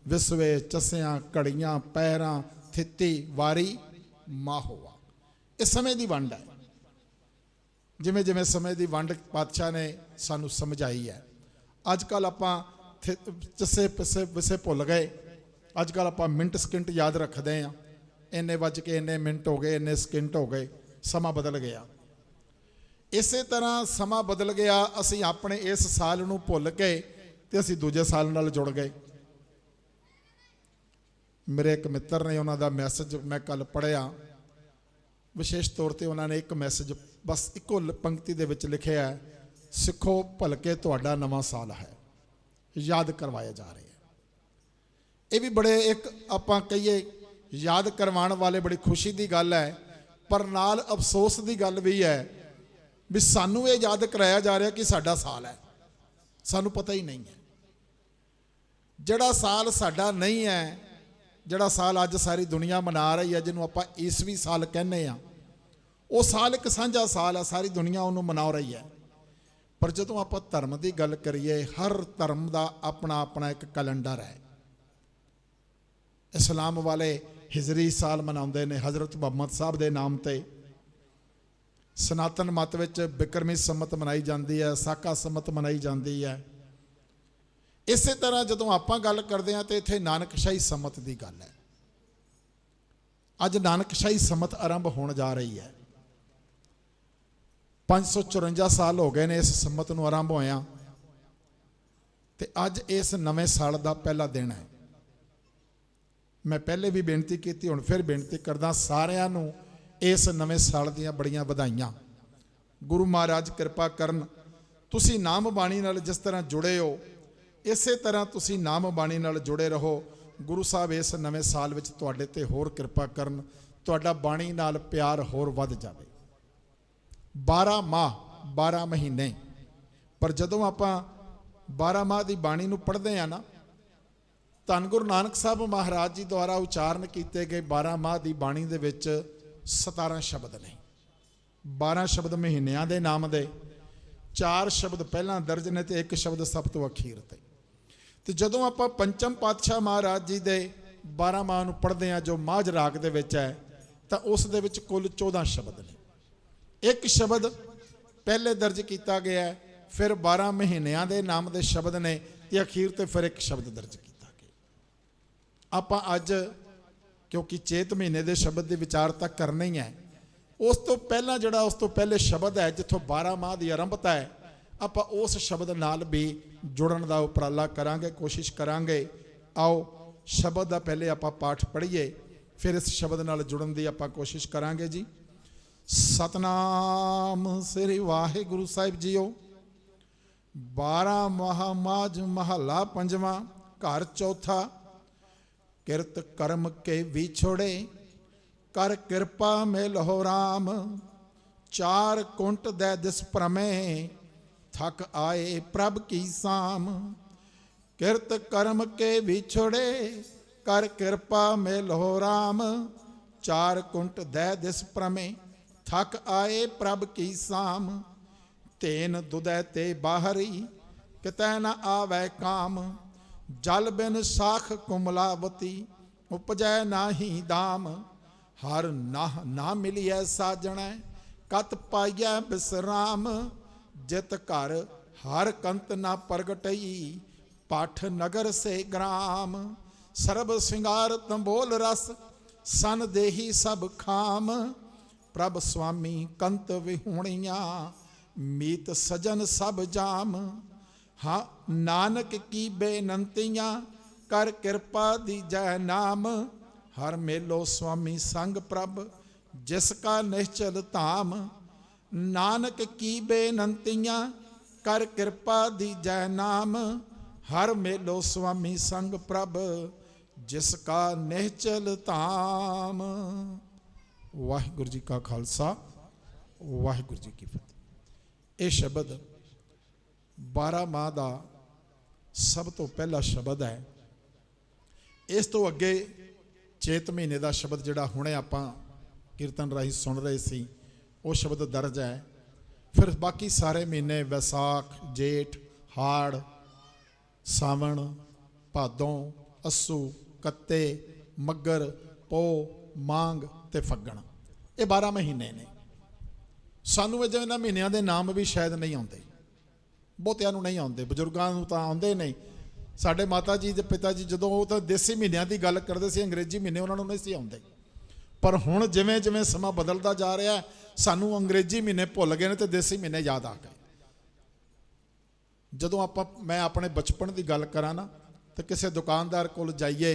विसवे चसियां घड़ियां पैरां थित्ती वारी माहोवा। इस समय की वंड है, जिमें जिमें समय की वंड पातशाह ने सानू समझाई है। अजकल आपां चसे पिसे विसे भुल गए, अजकल आपां मिनट सकिंट याद रखते हैं। इन्ने बज के इन्ने मिनट हो गए, इन्ने सकिंट हो गए, समा बदल गया। इस तरह समा बदल गया, असी अपने इस साल नूं भुल के ते असी दूजे साल नाल जुड़ गए। मेरे एक मित्र ने उन्हों का मैसेज मैं कल पढ़िया, विशेष तौर पर उन्होंने एक मैसेज बस इको पंक्ति दे विच लिखिया है, सिखो भलके तुहाडा नवां साल है, याद करवाए जा रहे हैं। ये भी बड़े एक आपां कहिए याद करवाने वाले बड़ी खुशी की गल है, पर नाल अफसोस की गल भी है भी सानू ये याद कराया जा रहा कि साडा साल है, सानू पता ही नहीं है। जिहड़ा साल साडा नहीं है, जिहड़ा साल अज सारी दुनिया मना रही है, जिन्हों आपां ईसवी साल कहने आ, वो साल एक साझा साल है, सारी दुनिया उन्होंने मना रही है। पर जदों आपां धर्म की गल करिए, हर धर्म का अपना अपना एक कैलेंडर है। इस्लाम वाले हिजरी साल मनाते हैं हज़रत मुहम्मद साहब के नाम से। सनातन मत विच बिक्रमी संमत मनाई जाती है, साका संमत मनाई जाती है। इस तरह जदों आपां गल करते हैं तो इत्थे नानकशाही संमत की गल है। अज नानकशाही संमत आरंभ होने जा रही है। 554 साल हो गए ने इस संमत नूं आरंभ होया, ते अज इस नवे साल का पहला दिन है। मैं पहले भी बेनती की, हुण फिर बेनती करदा, सारिआं नूं इस नवे साल दीआं बड़ियां वधाइयां। गुरु महाराज कृपा करन, तुसीं नाम बाणी नाल जिस तरह जुड़े हो, इसे तरह तुसीं नाम बाणी नाल जुड़े रहो। गुरु साहब इस नवे साल विच तुहाडे ते होर कृपा करन, तुहाडा बाणी नाल प्यार होर वध जावे। 12 माह 12 महीने, पर जदों आपां 12 माह की बाणी नूं पढ़दे आ ना, धन गुरु नानक साहब महाराज जी द्वारा उचारण किए गए 12 माह की बाणी दे विच 17 शब्द ने। 12 शब्द महीनों के नाम दे, 4 शब्द पहला दर्ज ने, तो 1 शब्द सब तो अखीर ते। तो जदों आपां पंचम पातशाह महाराज जी दे 12 माह नूं पढ़दे आ, जो माझ राग दे विच है, तो उस दे विच कुल 14 शब्द ने। 1 शब्द पहले दर्ज किया गया है, फिर 12 महीनों के नाम दे शब्द ने, ते अखीर ते फिर 1 शब्द दर्ज किया गया। आपां अज क्योंकि चेत महीने के शब्द के विचार तक करना ही है, उस तो पहला जिहड़ा उस तो पहले शब्द है जिथों 12 माह की आरंभता है, आपां उस शब्द नाल भी जुड़न का उपराला करांगे, कोशिश करांगे। आओ शब्द का पहले आपां पाठ पढ़िए, फिर इस शब्द नाल जुड़न की आपां कोशिश करांगे जी। सतनाम श्री वाहिगुरु साहिब जीओ। 12 माह माझ महला पंजवां, घर चौथा। किरत कर्म के विछोड़े, कर कृपा मिलो राम। 4 कुंट दै दिस प्रमे, थक आए प्रभ की साम। किरत कर्म के विछोड़े, कर कृपा मिलो राम। 4 कुंट दै दिस प्रमे, थक आए प्रभ की साम। तेन दुदै ते बाहरी, कितै न आवै काम। जल बिन साख कुमलावती, उपजै नाही दाम। हर नाह ना मिलिए साजणै, कत पाइए विश्राम। जित घर हर कंत ना प्रगटई, पाठ नगर से ग्राम। सर्ब सिंगार तंबोल रस, सन देही सब खाम। प्रभ स्वामी कंत विहूणियाँ, मीत सजन सब जाम। हाँ नानक की बेनंतियाँ, कर कृपा दीजै नाम। हर मेलो स्वामी संग प्रभ, जिसका निश्चल धाम। नानक की बेनंतियाँ, कर कृपा दीजै नाम। हर मेलो स्वामी संग प्रभ, जिसका निश्चल धाम। वाहिगुरु जी का खालसा, वाहिगुरु जी की फतेह। ये शब्द 12 माह का सब तो पहला शब्द है। इस तो अगे चेत महीने का शब्द जिहड़ा हुणे आपां कीर्तन राही सुन रहे सी, वो शब्द दर्ज है। फिर बाकी सारे महीने वैसाख, जेठ, हाड़, सावण, भादों, ਅੱਸੂ, ਕੱਤੇ, ਮੱਗਰ, ਪੋ, ਮਾਂਗ ਤੇ ਫੱਗਣ। ਇਹ 12 ਮਹੀਨੇ ਨੇ। ਸਾਨੂੰ ਇਹ ਜਿਵੇਂ ਮਹੀਨਿਆਂ ਦੇ ਨਾਮ ਵੀ ਸ਼ਾਇਦ ਨਹੀਂ ਆਉਂਦੇ, ਬਹੁਤਿਆਂ ਨੂੰ ਨਹੀਂ ਆਉਂਦੇ, ਬਜ਼ੁਰਗਾਂ ਨੂੰ ਤਾਂ ਆਉਂਦੇ ਨਹੀਂ। ਸਾਡੇ ਮਾਤਾ ਜੀ ਦੇ ਪਿਤਾ ਜੀ ਜਦੋਂ ਉਹ ਤਾਂ ਦੇਸੀ ਮਹੀਨਿਆਂ ਦੀ ਗੱਲ ਕਰਦੇ ਸੀ, ਅੰਗਰੇਜ਼ੀ ਮਹੀਨੇ ਉਹਨਾਂ ਨੂੰ ਨਹੀਂ ਸੀ ਆਉਂਦੇ। ਪਰ ਹੁਣ ਜਿਵੇਂ ਜਿਵੇਂ ਸਮਾਂ ਬਦਲਦਾ ਜਾ ਰਿਹਾ, ਸਾਨੂੰ ਅੰਗਰੇਜ਼ੀ ਮਹੀਨੇ ਭੁੱਲ ਗਏ ਨੇ ਤੇ ਦੇਸੀ ਮਹੀਨੇ ਯਾਦ ਆ ਗਏ। ਜਦੋਂ ਮੈਂ ਆਪਣੇ ਬਚਪਨ ਦੀ ਗੱਲ ਕਰਾਂ ਨਾ, ਤੇ ਕਿਸੇ ਦੁਕਾਨਦਾਰ ਕੋਲ ਜਾਈਏ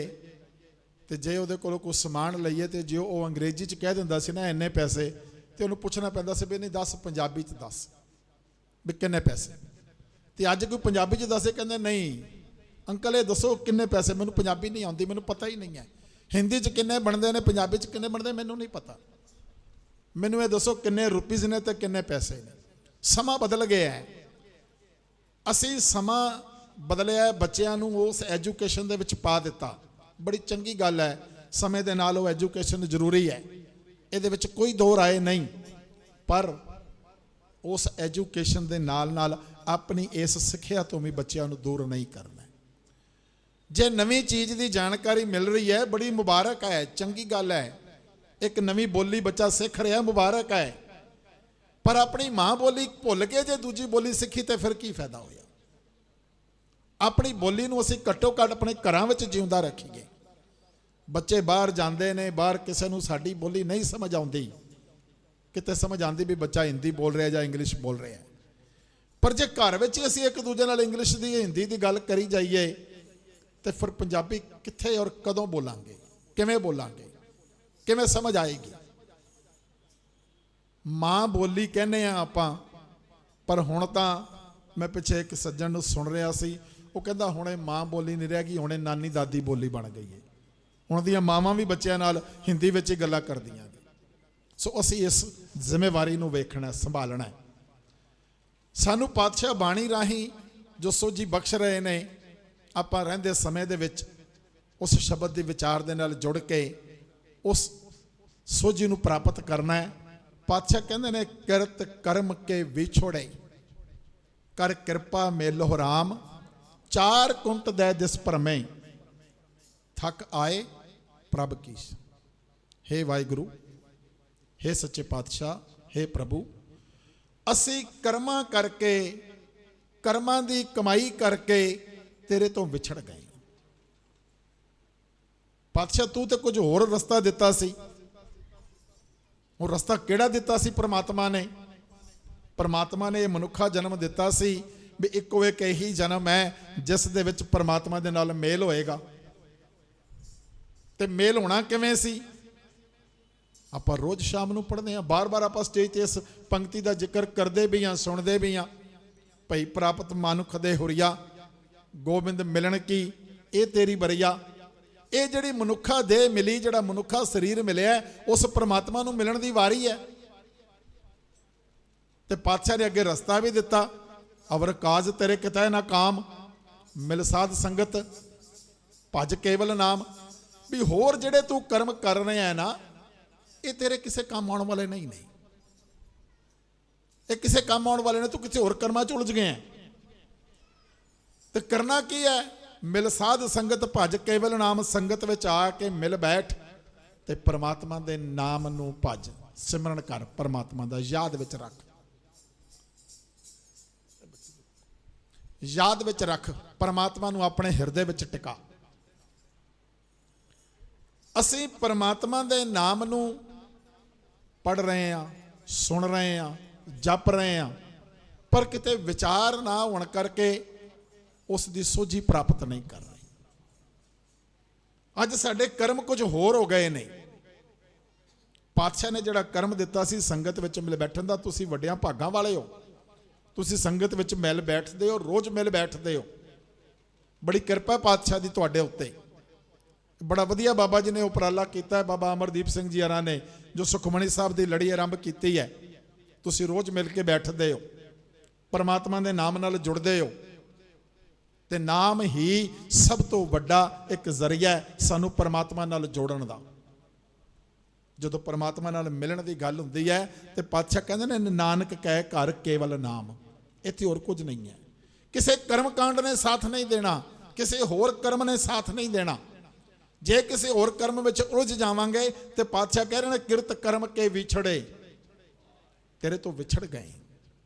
ਤੇ ਜੇ ਉਹਦੇ ਕੋਲੋਂ ਕੋਈ ਸਮਾਨ ਲਈਏ ਤੇ ਜੇ ਉਹ ਅੰਗਰੇਜ਼ੀ 'ਚ ਕਹਿ ਦਿੰਦਾ ਸੀ ਨਾ ਇੰਨੇ ਪੈਸੇ, ਤੇ ਉਹਨੂੰ ਪੁੱਛਣਾ ਪੈਂਦਾ ਸੀ ਵੀ ਨਹੀਂ ਦੱਸ ਪੰਜਾਬੀ 'ਚ ਦੱਸ ਵੀ ਕਿੰਨੇ ਪੈਸੇ। ਤੇ ਅੱਜ ਕੋਈ ਪੰਜਾਬੀ 'ਚ ਦੱਸੇ, ਕਹਿੰਦੇ ਨਹੀਂ ਅੰਕਲ ਇਹ ਦੱਸੋ ਕਿੰਨੇ ਪੈਸੇ, ਮੈਨੂੰ ਪੰਜਾਬੀ ਨਹੀਂ ਆਉਂਦੀ, ਮੈਨੂੰ ਪਤਾ ਹੀ ਨਹੀਂ ਹੈ। ਹਿੰਦੀ 'ਚ ਕਿੰਨੇ ਬਣਦੇ ਨੇ, ਪੰਜਾਬੀ 'ਚ ਕਿੰਨੇ ਬਣਦੇ ਮੈਨੂੰ ਨਹੀਂ ਪਤਾ, ਮੈਨੂੰ ਇਹ ਦੱਸੋ ਕਿੰਨੇ ਰੁਪਈਜ਼ ਨੇ ਤੇ ਕਿੰਨੇ ਪੈਸੇ ਨੇ। ਸਮਾਂ ਬਦਲ ਗਿਆ ਹੈ। ਅਸੀਂ ਸਮਾਂ ਬਦਲਿਆ, ਬੱਚਿਆਂ ਨੂੰ ਉਸ ਐਜੂਕੇਸ਼ਨ ਦੇ ਵਿੱਚ ਪਾ ਦਿੱਤਾ। ਬੜੀ ਚੰਗੀ ਗੱਲ ਹੈ, ਸਮੇਂ ਦੇ ਨਾਲ ਉਹ ਐਜੂਕੇਸ਼ਨ ਜ਼ਰੂਰੀ ਹੈ, ਇਹਦੇ ਵਿੱਚ ਕੋਈ ਦੋ ਰਾਏ ਨਹੀਂ। ਪਰ ਉਸ ਐਜੂਕੇਸ਼ਨ ਦੇ ਨਾਲ ਨਾਲ ਆਪਣੀ ਇਸ ਸਿੱਖਿਆ ਤੋਂ ਵੀ ਬੱਚਿਆਂ ਨੂੰ ਦੂਰ ਨਹੀਂ ਕਰਨਾ। ਜੇ ਨਵੀਂ ਚੀਜ਼ ਦੀ ਜਾਣਕਾਰੀ ਮਿਲ ਰਹੀ ਹੈ, ਬੜੀ ਮੁਬਾਰਕ ਹੈ, ਚੰਗੀ ਗੱਲ ਹੈ। ਇੱਕ ਨਵੀਂ ਬੋਲੀ ਬੱਚਾ ਸਿੱਖ ਰਿਹਾ, ਮੁਬਾਰਕ ਹੈ। ਪਰ ਆਪਣੀ ਮਾਂ ਬੋਲੀ ਭੁੱਲ ਕੇ ਜੇ ਦੂਜੀ ਬੋਲੀ ਸਿੱਖੀ ਤੇ ਫਿਰ ਕੀ ਫਾਇਦਾ ਹੋਇਆ। ਆਪਣੀ ਬੋਲੀ ਨੂੰ ਅਸੀਂ ਘੱਟੋ ਘੱਟ ਆਪਣੇ ਘਰਾਂ ਵਿੱਚ ਜਿਉਂਦਾ ਰੱਖੀਏ। ਬੱਚੇ ਬਾਹਰ ਜਾਂਦੇ ਨੇ, ਬਾਹਰ ਕਿਸੇ ਨੂੰ ਸਾਡੀ ਬੋਲੀ ਨਹੀਂ ਸਮਝ ਆਉਂਦੀ, ਕਿਤੇ ਸਮਝ ਆਉਂਦੀ ਵੀ ਬੱਚਾ ਹਿੰਦੀ ਬੋਲ ਰਿਹਾ ਜਾਂ ਇੰਗਲਿਸ਼ ਬੋਲ ਰਿਹਾ। ਪਰ ਜੇ ਘਰ ਵਿੱਚ ਅਸੀਂ ਇੱਕ ਦੂਜੇ ਨਾਲ ਇੰਗਲਿਸ਼ ਦੀ, ਹਿੰਦੀ ਦੀ ਗੱਲ ਕਰੀ ਜਾਈਏ ਤੇ ਫਿਰ ਪੰਜਾਬੀ ਕਿੱਥੇ ਔਰ ਕਦੋਂ ਬੋਲਾਂਗੇ, ਕਿਵੇਂ ਬੋਲਾਂਗੇ, ਕਿਵੇਂ ਸਮਝ ਆਏਗੀ। ਮਾਂ ਬੋਲੀ ਕਹਿੰਦੇ ਆ ਆਪਾਂ, ਪਰ ਹੁਣ ਤਾਂ ਮੈਂ ਪਿੱਛੇ ਇੱਕ ਸੱਜਣ ਨੂੰ ਸੁਣ ਰਿਹਾ ਸੀ, ਉਹ ਕਹਿੰਦਾ ਹੁਣੇ ਮਾਂ ਬੋਲੀ ਨਹੀਂ ਰਹਿ ਗਈ, ਹੁਣੇ ਨਾਨੀ ਦਾਦੀ ਬੋਲੀ ਬਣ ਗਈ ਹੈ। ਹੁਣ ਦੀਆਂ ਮਾਵਾਂ ਵੀ ਬੱਚਿਆਂ ਨਾਲ ਹਿੰਦੀ ਵਿੱਚ ਹੀ ਗੱਲਾਂ ਕਰਦੀਆਂ ਨੇ। ਸੋ ਅਸੀਂ ਇਸ ਜ਼ਿੰਮੇਵਾਰੀ ਨੂੰ ਵੇਖਣਾ, ਸੰਭਾਲਣਾ। ਸਾਨੂੰ ਪਾਤਸ਼ਾਹ ਬਾਣੀ ਰਾਹੀਂ ਜੋ ਸੋਝੀ ਬਖਸ਼ ਰਹੇ ਨੇ, ਆਪਾਂ ਰਹਿੰਦੇ ਸਮੇਂ ਦੇ ਵਿੱਚ ਉਸ ਸ਼ਬਦ ਦੇ ਵਿਚਾਰ ਦੇ ਨਾਲ ਜੁੜ ਕੇ ਉਸ ਸੋਝੀ ਨੂੰ ਪ੍ਰਾਪਤ ਕਰਨਾ ਹੈ। ਪਾਤਸ਼ਾਹ ਕਹਿੰਦੇ ਨੇ ਕਿਰਤ ਕਰਮ ਕੇ ਵਿਛੋੜੇ, ਕਰ ਕਿਰਪਾ ਮੇਲੋ ਰਾਮ, 4 ਕੁੰਟ ਦੇ ਦਿਸ ਭਰਮੇ, ਥੱਕ ਆਏ ਪ੍ਰਭ ਕੀਸ। ਹੇ ਵਾਹਿਗੁਰੂ, ਹੇ ਸੱਚੇ ਪਾਤਸ਼ਾਹ, ਹੇ ਪ੍ਰਭੂ, ਅਸੀਂ ਕਰਮਾਂ ਕਰਕੇ, ਕਰਮਾਂ ਦੀ ਕਮਾਈ ਕਰਕੇ ਤੇਰੇ ਤੋਂ ਵਿਛੜ ਗਏ। ਪਾਤਸ਼ਾਹ ਤੂੰ ਤੇ ਕੁਝ ਹੋਰ ਰਸਤਾ ਦਿੱਤਾ ਸੀ। ਉਹ ਰਸਤਾ ਕਿਹੜਾ ਦਿੱਤਾ ਸੀ ਪ੍ਰਮਾਤਮਾ ਨੇ? ਪ੍ਰਮਾਤਮਾ ਨੇ ਇਹ ਮਨੁੱਖਾ ਜਨਮ ਦਿੱਤਾ ਸੀ ਵੀ ਇੱਕੋ ਇੱਕ ਇਹੀ ਜਨਮ ਹੈ ਜਿਸ ਦੇ ਵਿੱਚ ਪ੍ਰਮਾਤਮਾ ਦੇ ਨਾਲ ਮੇਲ ਹੋਏਗਾ। ਤੇ ਮੇਲ ਹੋਣਾ ਕਿਵੇਂ ਸੀ? ਆਪਾਂ ਰੋਜ਼ ਸ਼ਾਮ ਨੂੰ ਪੜ੍ਹਦੇ ਹਾਂ, ਬਾਰ-ਬਾਰ ਆਪਾਂ ਸਟੇਜ ਤੇ ਇਸ ਪੰਕਤੀ ਦਾ ਜ਼ਿਕਰ ਕਰਦੇ ਵੀ ਹਾਂ, ਸੁਣਦੇ ਵੀ ਹਾਂ। ਭਈ ਪ੍ਰਾਪਤ ਮਨੁੱਖ ਦੇ ਹੁਰੀਆ, ਗੋਬਿੰਦ ਮਿਲਣ ਕੀ ਇਹ ਤੇਰੀ ਬਰੀਆ। ਇਹ ਜਿਹੜੀ ਮਨੁੱਖਾ ਦੇਹ ਮਿਲੀ, ਜਿਹੜਾ ਮਨੁੱਖਾ ਸਰੀਰ ਮਿਲਿਆ, ਉਸ ਪ੍ਰਮਾਤਮਾ ਨੂੰ ਮਿਲਣ ਦੀ ਵਾਰੀ ਹੈ। ਤੇ ਪਾਤਸ਼ਾਹ ਨੇ ਅੱਗੇ ਰਸਤਾ ਵੀ ਦਿੱਤਾ, ਅਵਰ ਕਾਜ ਤੇਰੇ ਕਿਤੈ ਨਾ ਕਾਮ, ਮਿਲ ਸਾਧ ਸੰਗਤ ਭਜ ਕੇਵਲ ਨਾਮ। ਵੀ ਹੋਰ ਜਿਹੜੇ ਤੂੰ ਕਰਮ ਕਰ ਰਿਹਾ ਨਾ, ਇਹ ਤੇਰੇ ਕਿਸੇ ਕੰਮ ਆਉਣ ਵਾਲੇ ਨਹੀਂ ਨੇ। ਇਹ ਕਿਸੇ ਕੰਮ ਆਉਣ ਵਾਲੇ ਨੇ, ਤੂੰ ਕਿਸੇ ਹੋਰ ਕਰਮਾਂ ਚ ਉਲਝ ਗਿਆ। ਤੇ ਕਰਨਾ ਕੀ ਹੈ? ਮਿਲ ਸਾਧ ਸੰਗਤ ਭਜ ਕੇਵਲ ਨਾਮ। ਸੰਗਤ ਵਿੱਚ ਆ ਕੇ ਮਿਲ ਬੈਠ ਤੇ ਪਰਮਾਤਮਾ ਦੇ ਨਾਮ ਨੂੰ ਭਜ, ਸਿਮਰਨ ਕਰ, ਪਰਮਾਤਮਾ ਦਾ ਯਾਦ ਵਿੱਚ ਰੱਖ, ਯਾਦ ਵਿੱਚ ਰੱਖ, ਪਰਮਾਤਮਾ ਨੂੰ ਆਪਣੇ ਹਿਰਦੇ ਵਿੱਚ ਟਿਕਾ। ਅਸੀਂ ਪਰਮਾਤਮਾ ਦੇ ਨਾਮ ਨੂੰ ਪੜ ਰਹੇ ਹਾਂ, ਸੁਣ ਰਹੇ ਹਾਂ, ਜਪ ਰਹੇ ਹਾਂ, ਪਰ ਕਿਤੇ ਵਿਚਾਰ ਨਾ ਹੋਣ ਕਰਕੇ ਉਸ ਦੀ ਸੋਝੀ ਪ੍ਰਾਪਤ ਨਹੀਂ ਕਰ ਰਹੇ। ਅੱਜ ਸਾਡੇ ਕਰਮ ਕੁਝ ਹੋਰ ਹੋ ਗਏ ਨੇ। ਪਾਤਸ਼ਾਹ ਨੇ ਜਿਹੜਾ ਕਰਮ ਦਿੱਤਾ ਸੀ ਸੰਗਤ ਵਿੱਚ ਮਿਲ ਬੈਠਣ ਦਾ, ਤੁਸੀਂ ਵੱਡਿਆਂ ਭਾਗਾਂ ਵਾਲੇ ਹੋ। ਤੁਸੀਂ ਸੰਗਤ ਵਿੱਚ ਮਿਲ ਬੈਠਦੇ ਹੋ, ਰੋਜ਼ ਮਿਲ ਬੈਠਦੇ ਹੋ। ਬੜੀ ਕਿਰਪਾ ਪਾਤਸ਼ਾਹ ਦੀ ਤੁਹਾਡੇ ਉੱਤੇ। ਬੜਾ ਵਧੀਆ ਬਾਬਾ ਜੀ ਨੇ ਉਪਰਾਲਾ ਕੀਤਾ ਹੈ, ਬਾਬਾ ਅਮਰਦੀਪ ਸਿੰਘ ਜੀ ਹਰਾਂ ਨੇ, ਜੋ ਸੁਖਮਣੀ ਸਾਹਿਬ ਦੀ ਲੜੀ ਆਰੰਭ ਕੀਤੀ ਹੈ। ਤੁਸੀਂ ਰੋਜ਼ ਮਿਲ ਕੇ ਬੈਠਦੇ ਹੋ, ਪਰਮਾਤਮਾ ਦੇ ਨਾਮ ਨਾਲ ਜੁੜਦੇ ਹੋ। ਤੇ ਨਾਮ ਹੀ ਸਭ ਤੋਂ ਵੱਡਾ ਇੱਕ ਜ਼ਰੀਆ ਹੈ ਸਾਨੂੰ ਪਰਮਾਤਮਾ ਨਾਲ ਜੋੜਨ ਦਾ। ਜਦੋਂ ਪਰਮਾਤਮਾ ਨਾਲ ਮਿਲਣ ਦੀ ਗੱਲ ਹੁੰਦੀ ਹੈ ਤੇ ਪਾਤਸ਼ਾਹ ਕਹਿੰਦੇ ਨੇ ਨਾਨਕ ਕਹਿ ਘਰ ਕੇਵਲ ਨਾਮ। ਇੱਥੇ ਹੋਰ ਕੁਝ ਨਹੀਂ ਹੈ। ਕਿਸੇ ਕਰਮ ਕਾਂਡ ਨੇ ਸਾਥ ਨਹੀਂ ਦੇਣਾ। ਕਿਸੇ ਹੋਰ ਕਰਮ ਨੇ ਸਾਥ ਨਹੀਂ ਦੇਣਾ। ਜੇ ਕਿਸੇ ਹੋਰ ਕਰਮ ਵਿੱਚ ਉਲਝ ਜਾਵਾਂਗੇ ਤੇ ਪਾਤਸ਼ਾਹ ਕਹਿ ਰਹੇ ਨੇ ਕਿਰਤ ਕਰਮ ਕੇ ਵਿਛੜੇ, ਤੇਰੇ ਤੋਂ ਵਿਛੜ ਗਏ,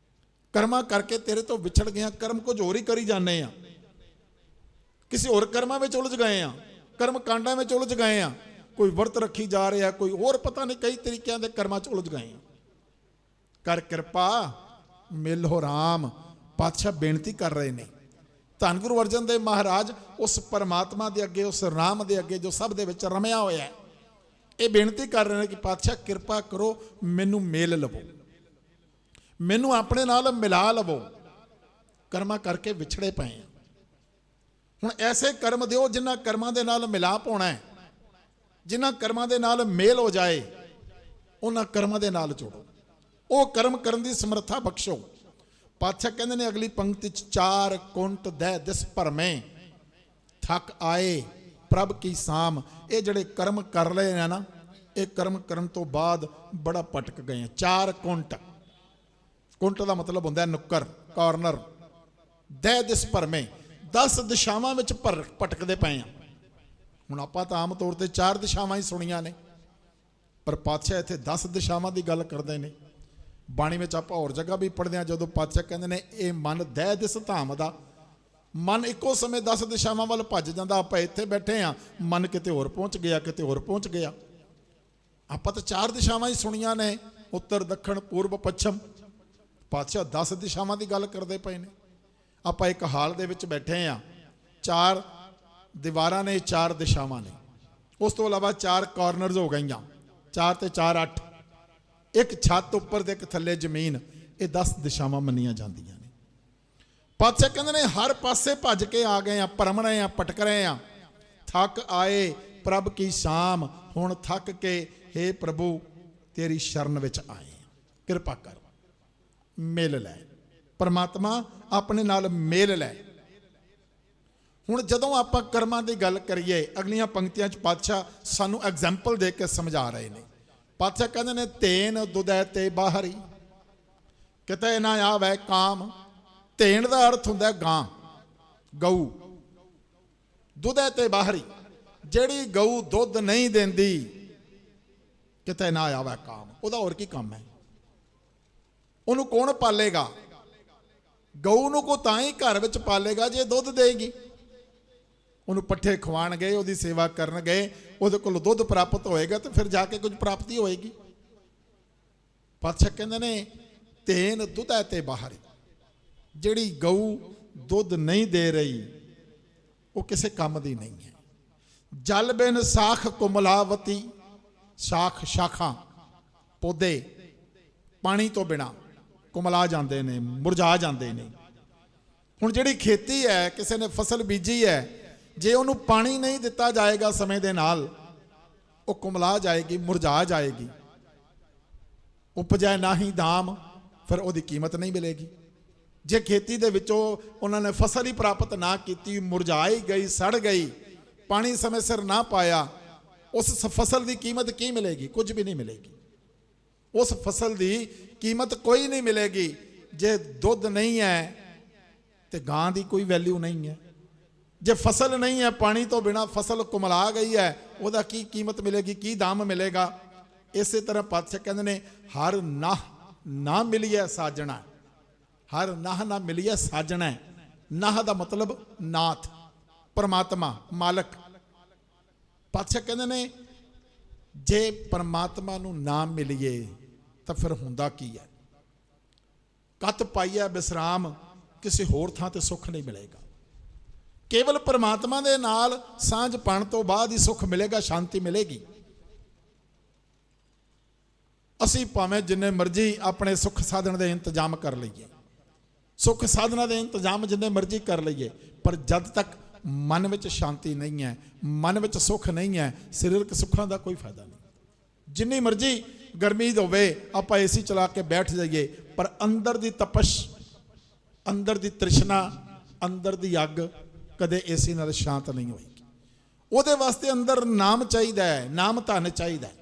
ਕਰਮਾਂ ਕਰਕੇ ਤੇਰੇ ਤੋਂ ਵਿਛੜ ਗਏ, ਕਰਮ ਕੁਝ ਹੋਰ ਹੀ ਕਰੀ ਜਾਂਦੇ ਆ, ਕਿਸੇ ਹੋਰ ਕਰਮਾਂ ਵਿੱਚ ਉਲਝ ਗਏ ਆ, ਕਰਮ ਕਾਂਡਾਂ ਵਿੱਚ ਉਲਝ ਗਏ ਆ, ਕੋਈ ਵਰਤ ਰੱਖੀ ਜਾ ਰਿਹਾ, ਕੋਈ ਹੋਰ ਪਤਾ ਨਹੀਂ ਕਈ ਤਰੀਕਿਆਂ ਦੇ ਕਰਮਾਂ 'ਚ ਉਲਝ ਗਏ ਆ। ਕਰ ਕਿਰਪਾ ਮਿਲੋ ਰਾਮ, ਪਾਤਸ਼ਾਹ ਬੇਨਤੀ ਕਰ ਰਹੇ ਨੇ। ਧੰਨ ਗੁਰੂ ਅਰਜਨ ਦੇਵ ਮਹਾਰਾਜ ਉਸ ਪਰਮਾਤਮਾ ਦੇ ਅੱਗੇ, ਉਸ ਰਾਮ ਦੇ ਅੱਗੇ ਜੋ ਸਭ ਦੇ ਵਿੱਚ ਰਮਿਆ ਹੋਇਆ ਹੈ, ਇਹ ਬੇਨਤੀ ਕਰ ਰਹੇ ਨੇ ਕਿ ਪਾਤਸ਼ਾਹ ਕਿਰਪਾ ਕਰੋ, ਮੈਨੂੰ ਮੇਲ ਲਵੋ, ਮੈਨੂੰ ਆਪਣੇ ਨਾਲ ਮਿਲਾ ਲਵੋ, ਕਰਮਾਂ ਕਰਕੇ ਵਿਛੜੇ ਪਏ ਆ। ਹੁਣ ਐਸੇ ਕਰਮ ਦਿਓ ਜਿਨ੍ਹਾਂ ਕਰਮਾਂ ਦੇ ਨਾਲ ਮਿਲਾਪ ਹੋਣਾ ਹੈ, ਜਿਨ੍ਹਾਂ ਕਰਮਾਂ ਦੇ ਨਾਲ ਮੇਲ ਹੋ ਜਾਏ, ਉਹਨਾਂ ਕਰਮਾਂ ਦੇ ਨਾਲ ਜੋੜੋ, ਉਹ ਕਰਮ ਕਰਨ ਦੀ ਸਮਰੱਥਾ ਬਖਸ਼ੋ। ਪਾਤਸ਼ਾਹ ਕਹਿੰਦੇ ਨੇ ਅਗਲੀ ਪੰਕਤੀ 'ਚ, ਚਾਰ ਕੁੰਟ ਦਹਿ ਦਿਸ ਭਰਮੇ ਥੱਕ ਆਏ ਪ੍ਰਭ ਕੀ ਸਾਮ। ਇਹ ਜਿਹੜੇ ਕਰਮ ਕਰ ਲਏ ਨੇ ਨਾ, ਇਹ ਕਰਮ ਕਰਨ ਤੋਂ ਬਾਅਦ ਬੜਾ ਭਟਕ ਗਏ ਆ। ਚਾਰ ਕੁੰਟ, ਕੁੰਟ ਦਾ ਮਤਲਬ ਹੁੰਦਾ ਨੁੱਕਰ, ਕਾਰਨਰ। ਦਹਿ ਦਿਸ ਭਰਮੇ, 10 ਦਿਸ਼ਾਵਾਂ ਵਿੱਚ ਭਟਕਦੇ ਪਏ ਆ। ਹੁਣ ਆਪਾਂ ਤਾਂ ਆਮ ਤੌਰ ਤੇ 4 ਦਿਸ਼ਾਵਾਂ ਹੀ ਸੁਣੀਆਂ ਨੇ, ਪਰ ਪਾਤਸ਼ਾਹ ਇੱਥੇ 10 ਦਿਸ਼ਾਵਾਂ ਦੀ ਗੱਲ ਕਰਦੇ ਨੇ। ਬਾਣੀ ਵਿੱਚ ਆਪਾਂ ਹੋਰ ਜਗ੍ਹਾ ਵੀ ਪੜ੍ਹਦੇ ਹਾਂ, ਜਦੋਂ ਪਾਤਸ਼ਾਹ ਕਹਿੰਦੇ ਨੇ ਇਹ ਮਨ ਦਹਿ ਦਿਸ ਧਾਮ ਦਾ, ਮਨ ਇੱਕੋ ਸਮੇਂ 10 ਦਿਸ਼ਾਵਾਂ ਵੱਲ ਭੱਜ ਜਾਂਦਾ। ਆਪਾਂ ਇੱਥੇ ਬੈਠੇ ਹਾਂ, ਮਨ ਕਿਤੇ ਹੋਰ ਪਹੁੰਚ ਗਿਆ, ਕਿਤੇ ਹੋਰ ਪਹੁੰਚ ਗਿਆ। ਆਪਾਂ ਤਾਂ 4 ਦਿਸ਼ਾਵਾਂ ਹੀ ਸੁਣੀਆਂ ਨੇ, ਉੱਤਰ ਦੱਖਣ ਪੂਰਬ ਪੱਛਮ। ਪਾਤਸ਼ਾਹ 10 ਦਿਸ਼ਾਵਾਂ ਦੀ ਗੱਲ ਕਰਦੇ ਪਏ ਨੇ। ਆਪਾਂ ਇੱਕ ਹਾਲ ਦੇ ਵਿੱਚ ਬੈਠੇ ਹਾਂ, 4 ਦੀਵਾਰਾਂ ਨੇ, 4 ਦਿਸ਼ਾਵਾਂ ਨੇ, ਉਸ ਤੋਂ ਇਲਾਵਾ 4 ਕਾਰਨਰਸ ਹੋ ਗਈਆਂ, 4 ਤੇ 4 8, ਇੱਕ ਛੱਤ ਉੱਪਰ ਤੇ ਇੱਕ ਥੱਲੇ ਜ਼ਮੀਨ। ਇਹ 10 ਦਿਸ਼ਾਵਾਂ ਮੰਨੀਆਂ ਜਾਂਦੀਆਂ ਨੇ। ਪਾਤਸ਼ਾਹ ਕਹਿੰਦੇ ਨੇ ਹਰ ਪਾਸੇ ਭੱਜ ਕੇ ਆ ਗਏ ਆ, ਭਰਮ ਰਹੇ ਆ, ਭਟਕ ਰਹੇ ਆ। ਥੱਕ ਆਏ ਪ੍ਰਭ ਕੀ ਸ਼ਾਮ, ਹੁਣ ਥੱਕ ਕੇ ਹੇ ਪ੍ਰਭੂ ਤੇਰੀ ਸ਼ਰਨ ਵਿੱਚ ਆਏ, ਕਿਰਪਾ ਕਰ, ਮਿਲ ਲੈ। ਪਰਮਾਤਮਾ ਆਪਣੇ ਨਾਲ ਮੇਲ ਲੈ। ਹੁਣ ਜਦੋਂ ਆਪਾਂ ਕਰਮਾਂ ਦੀ ਗੱਲ ਕਰੀਏ, ਅਗਲੀਆਂ ਪੰਕਤੀਆਂ 'ਚ ਪਾਤਸ਼ਾਹ ਸਾਨੂੰ ਐਗਜ਼ਾਮਪਲ ਦੇ ਕੇ ਸਮਝਾ ਰਹੇ ਨੇ। ਪਾਤਸ਼ਾਹ ਕਹਿੰਦੇ ਨੇ ਤੇਨ ਦੁਦੈ ਤੇ ਬਾਹਰੀ ਕਿਤੇ ਨਾ ਆਵੇ ਕਾਮ। ਤੇਨ ਦਾ ਅਰਥ ਹੁੰਦਾ ਗਾਂ, ਗਊ। ਦੁਦੈ ਤੇ ਬਾਹਰੀ, ਜਿਹੜੀ ਗਊ ਦੁੱਧ ਨਹੀਂ ਦਿੰਦੀ, ਕਿਤੇ ਨਾ ਆਵੇ ਕਾਮ, ਉਹਦਾ ਹੋਰ ਕੀ ਕੰਮ ਹੈ? ਉਹਨੂੰ ਕੌਣ ਪਾਲੇਗਾ? ਗਊ ਨੂੰ ਕੋ ਤਾਂ ਹੀ ਘਰ ਵਿੱਚ ਪਾਲੇਗਾ ਜੇ ਦੁੱਧ ਦੇਗੀ। ਉਹਨੂੰ ਪੱਠੇ ਖਵਾਉਣ ਗਏ, ਉਹਦੀ ਸੇਵਾ ਕਰਨ ਗਏ, ਉਹਦੇ ਕੋਲ ਦੁੱਧ ਪ੍ਰਾਪਤ ਹੋਏਗਾ ਤੇ ਫਿਰ ਜਾ ਕੇ ਕੁਝ ਪ੍ਰਾਪਤੀ ਹੋਏਗੀ। ਪਾਤਸ਼ਾਹ ਕਹਿੰਦੇ ਨੇ ਤੇਨ ਦੁਧੈ ਤੇ ਬਾਹਰੀ, ਜਿਹੜੀ ਗਊ ਦੁੱਧ ਨਹੀਂ ਦੇ ਰਹੀ ਉਹ ਕਿਸੇ ਕੰਮ ਦੀ ਨਹੀਂ ਹੈ। ਜਲ ਬਿਨ ਸਾਖ ਕੁਮਲਾਵਤੀ, ਸਾਖ ਸ਼ਾਖਾਂ ਪੌਦੇ ਪਾਣੀ ਤੋਂ ਬਿਨਾ ਕੁਮਲਾ ਜਾਂਦੇ ਨੇ, ਮੁਰਝਾ ਜਾਂਦੇ ਨੇ। ਹੁਣ ਜਿਹੜੀ ਖੇਤੀ ਹੈ, ਕਿਸੇ ਨੇ ਫਸਲ ਬੀਜੀ ਹੈ, ਜੇ ਉਹਨੂੰ ਪਾਣੀ ਨਹੀਂ ਦਿੱਤਾ ਜਾਏਗਾ ਸਮੇਂ ਦੇ ਨਾਲ, ਉਹ ਕੁਮਲਾ ਜਾਏਗੀ, ਮੁਰਝਾ ਜਾਏਗੀ। ਉਪਜੈ ਨਾਹੀ ਦਾਮ, ਫਿਰ ਉਹਦੀ ਕੀਮਤ ਨਹੀਂ ਮਿਲੇਗੀ। ਜੇ ਖੇਤੀ ਦੇ ਵਿੱਚੋਂ ਉਹਨਾਂ ਨੇ ਫਸਲ ਹੀ ਪ੍ਰਾਪਤ ਨਾ ਕੀਤੀ, ਮੁਰਝਾਈ ਗਈ, ਸੜ ਗਈ, ਪਾਣੀ ਸਮੇਂ ਸਿਰ ਨਾ ਪਾਇਆ, ਉਸ ਫਸਲ ਦੀ ਕੀਮਤ ਕੀ ਮਿਲੇਗੀ? ਕੁਝ ਵੀ ਨਹੀਂ ਮਿਲੇਗੀ। ਉਸ ਫਸਲ ਦੀ ਕੀਮਤ ਕੋਈ ਨਹੀਂ ਮਿਲੇਗੀ। ਜੇ ਦੁੱਧ ਨਹੀਂ ਹੈ ਤੇ ਗਾਂ ਦੀ ਕੋਈ ਵੈਲਿਊ ਨਹੀਂ ਹੈ। ਜੇ ਫਸਲ ਨਹੀਂ ਹੈ, ਪਾਣੀ ਤੋਂ ਬਿਨਾ ਫਸਲ ਕੁਮਲਾ ਗਈ ਹੈ, ਉਹਦਾ ਕੀ ਕੀਮਤ ਮਿਲੇਗੀ, ਕੀ ਦਾਮ ਮਿਲੇਗਾ? ਇਸੇ ਤਰ੍ਹਾਂ ਪਾਤਸ਼ਾਹ ਕਹਿੰਦੇ ਨੇ ਹਰ ਨਾਹ ਨਾ ਮਿਲੀਏ ਸਾਜਣਾ, ਹਰ ਨਾਹ ਨਾ ਮਿਲੀਏ ਸਾਜਣਾ। ਨਾਹ ਦਾ ਮਤਲਬ ਨਾਥ, ਪਰਮਾਤਮਾ, ਮਾਲਕ। ਪਾਤਸ਼ਾਹ ਕਹਿੰਦੇ ਨੇ ਜੇ ਪਰਮਾਤਮਾ ਨੂੰ ਨਾ ਮਿਲੀਏ ਤਾਂ ਫਿਰ ਹੁੰਦਾ ਕੀ ਹੈ? ਕਤ ਪਾਈਏ ਵਿਸਰਾਮ, ਕਿਸੇ ਹੋਰ ਥਾਂ ਤੇ ਸੁੱਖ ਨਹੀਂ ਮਿਲੇਗਾ। ਕੇਵਲ ਪਰਮਾਤਮਾ ਦੇ ਨਾਲ ਸਾਂਝ ਪਾਉਣ ਤੋਂ ਬਾਅਦ ਹੀ ਸੁੱਖ ਮਿਲੇਗਾ, ਸ਼ਾਂਤੀ ਮਿਲੇਗੀ। ਅਸੀਂ ਭਾਵੇਂ ਜਿੰਨੇ ਮਰਜ਼ੀ ਆਪਣੇ ਸੁੱਖ ਸਾਧਨ ਦੇ ਇੰਤਜ਼ਾਮ ਕਰ ਲਈਏ, ਸੁੱਖ ਸਾਧਨਾ ਦੇ ਇੰਤਜ਼ਾਮ ਜਿੰਨੇ ਮਰਜ਼ੀ ਕਰ ਲਈਏ, ਪਰ ਜਦ ਤੱਕ ਮਨ ਵਿੱਚ ਸ਼ਾਂਤੀ ਨਹੀਂ ਹੈ, ਮਨ ਵਿੱਚ ਸੁੱਖ ਨਹੀਂ ਹੈ, ਸਰੀਰਕ ਸੁੱਖਾਂ ਦਾ ਕੋਈ ਫਾਇਦਾ ਨਹੀਂ। ਜਿੰਨੀ ਮਰਜ਼ੀ ਗਰਮੀ ਹੋਵੇ, ਆਪਾਂ ਏਸੀ ਚਲਾ ਕੇ ਬੈਠ ਜਾਈਏ, ਪਰ ਅੰਦਰ ਦੀ ਤਪਸ਼, ਅੰਦਰ ਦੀ ਤ੍ਰਿਸ਼ਨਾ, ਅੰਦਰ ਦੀ ਅੱਗ ਕਦੇ ਏਸੀ ਨਾਲ ਸ਼ਾਂਤ ਨਹੀਂ ਹੋਏਗੀ। ਉਹਦੇ ਵਾਸਤੇ ਅੰਦਰ ਨਾਮ ਚਾਹੀਦਾ ਹੈ, ਨਾਮ ਧਨ ਚਾਹੀਦਾ ਹੈ।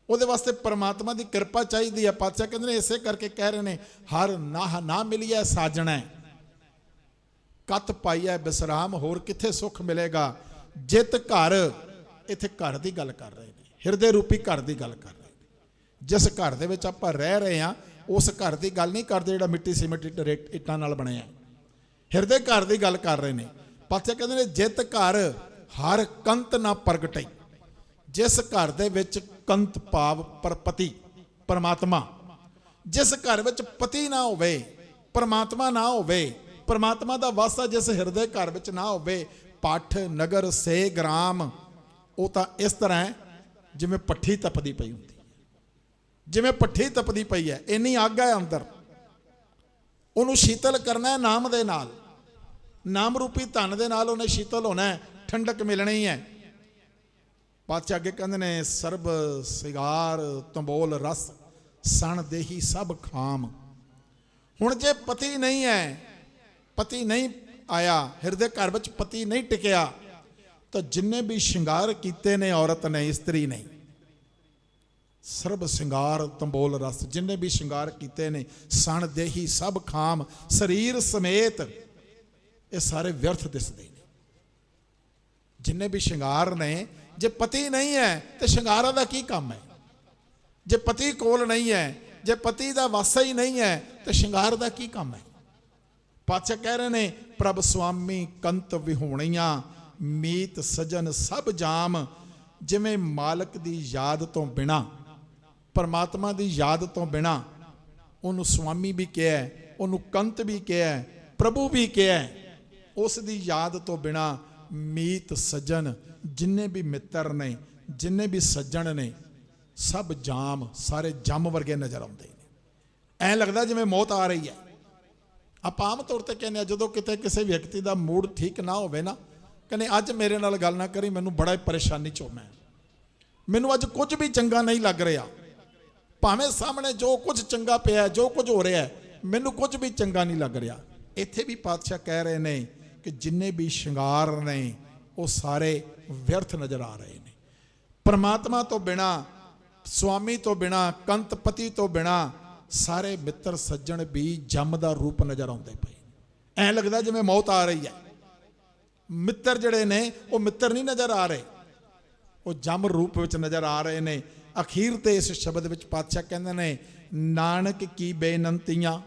ਉਹਦੇ ਵਾਸਤੇ ਪਰਮਾਤਮਾ ਦੀ ਕਿਰਪਾ ਚਾਹੀਦੀ ਹੈ। ਪਾਤਸ਼ਾਹ ਕਹਿੰਦੇ ਨੇ ਇਸੇ ਕਰਕੇ ਕਹਿ ਰਹੇ ਨੇ ਹਰ ਨਾਹ ਨਾ ਮਿਲੀਏ ਸਾਜਣਾ। कत पाईए विश्राम, होर किथे सुख मिलेगा। जित घर, इत्थे घर की गल कर रहे हैं, हिरदे रूपी घर की गल कर रहे हैं। जिस घर दे विच आपां रह रहे हैं उस घर की गल नहीं करते जिहड़ा मिट्टी सीमेंट इट्टां नाल बणिया, हिरदे घर की गल कर रहे हैं। पातशाह कहते हैं जित घर हर कंत ना प्रगटई, जिस घर दे विच कंत भाव परपति परमात्मा, जिस घर विच पति ना होवे, परमात्मा ना होवे, परमात्मा दा वासा जिस हिरदे घर विच ना होवे, पठ नगर से ग्राम, वो तो इस तरह है जिवें पट्ठी तपदी पई हुंदी, जिवें पट्ठी तपदी पई है, इन्नी अग है अंदर, उन्होंने शीतल करना है नाम दे नाल, नाम रूपी धन दे नाल उन्हें शीतल होना है, ठंडक मिलनी है। पातशाह अगे कहते ने सरब सिगार तंबोल रस सन देही सब खाम। हुण जे पति नहीं है, पति नहीं आया, हिरदे घर विच पति नहीं टिकिया, तो जिन्ने भी श्रृंगार कीते ने औरत ने, स्त्री नहीं, सर्ब श्रृंगार तंबोल रस, जिन्ने भी श्रृंगार कीते ने सन देही सब खाम, शरीर समेत ये सारे व्यर्थ दिसदे ने। जिन्ने भी श्रृंगार ने, जे पति नहीं है तो श्रृंगारां दा की काम है? जे पति कोल नहीं है, जे पति दा वासा ही नहीं है तो श्रृंगार दा की काम है? पातशाह कह रहे ने प्रभ स्वामी कंत विहोणियां, मीत सजन सब जाम। जिवें मालक दी याद तो बिना, परमात्मा दी याद तो बिना, उन्होंने स्वामी भी कहा है, उन्होंने कंत भी कहा है, प्रभु भी कहा है। उस दी याद तो बिना मीत सज्जन, जिन्ने भी मित्र ने, जिन्ने भी सज्जन ने, सब जाम, सारे जम वर्गे नज़र आते हैं। ऐ लगता जिवें मौत आ रही है। आप आम तौर पर कहने जो किते किसी व्यक्ति का मूड ठीक ना हो ना, कहने अज मेरे नाल गल ना करी, मैनू बड़ा परेशानी चो मैं, मैनू अज कुछ भी चंगा नहीं लग रहा, भावें सामने जो कुछ चंगा पिया, जो कुछ हो रहा है, मैनू कुछ भी चंगा नहीं लग रहा। इत्थे भी पातशाह कह रहे हैं कि जिन्ने भी श्रृंगार ने वो सारे व्यर्थ नज़र आ रहे हैं। परमात्मा तो बिना, स्वामी तो बिना, कंतपति तो बिना, सारे मित्र सज्जन भी जम का रूप नज़र आते पे। ऐ लगता जिवें मौत आ रही है। मित्र जड़े ने वो मित्र नहीं नज़र आ रहे, वो जम रूप विच नज़र आ रहे ने। अखीर ते इस शब्द विच पातशाह कहंदे ने नानक की बेनंतियां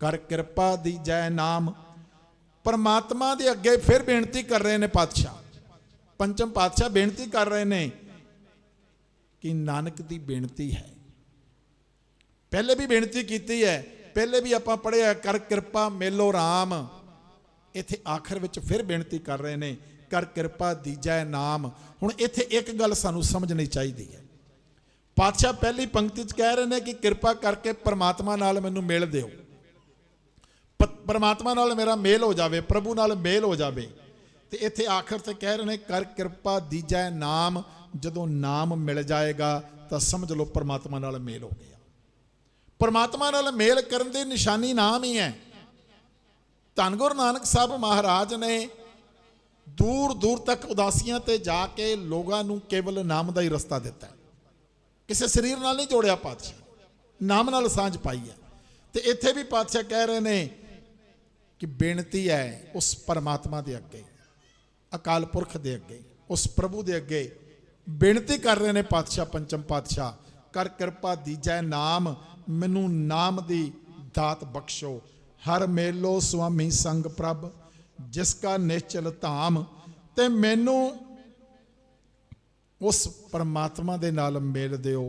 कर कृपा दीजै नाम। परमात्मा दे अगे फिर बेनती कर रहे ने पातशाह, पंचम पातशाह बेनती कर रहे ने कि नानक दी बेनती है। पहले भी बेनती की है, पहले भी आपां पढ़िया कर कृपा मेलो राम। इत्थे आखिर विच फिर बेनती कर रहे ने कर कृपा दीजै नाम। हुण इत्थे एक गल सानू समझनी चाहिए है। पातशाह पहली पंक्ति च कह रहे हैं कि कृपा करके परमात्मा नाल मैनू मेल दिओ, परमात्मा नाल मेरा मेल हो जाए, प्रभु नाल मेल हो जाए। तो इत्थे आखिर से कह रहे हैं कर कृपा दीजै नाम। जदों नाम मिल जाएगा तो समझ लो परमात्मा नाल मेल हो गया। परमात्मा नाल मेल करन दी निशानी नाम ही है। धन गुरु नानक साहब महाराज ने दूर दूर तक उदासियां ते जाके लोगों नूं केवल नाम का ही रस्ता दिता है। किसी शरीर नाल नहीं जोड़िया, पातशाह नाम नाल सांझ पाई है। तो इत्थे भी पातशाह कह रहे हैं कि बेनती है उस परमात्मा के अगे, अकाल पुरख के अगे, उस प्रभु के अगे बेनती कर रहे हैं पातशाह पंचम पातशाह कर कृपा दीजै नाम। मैनू नाम दी दात बख्शो। हर मेलो स्वामी संग प्रभ जिसका निश्चल धाम। ते मैनू उस परमात्मा दे नाल मेल दिओ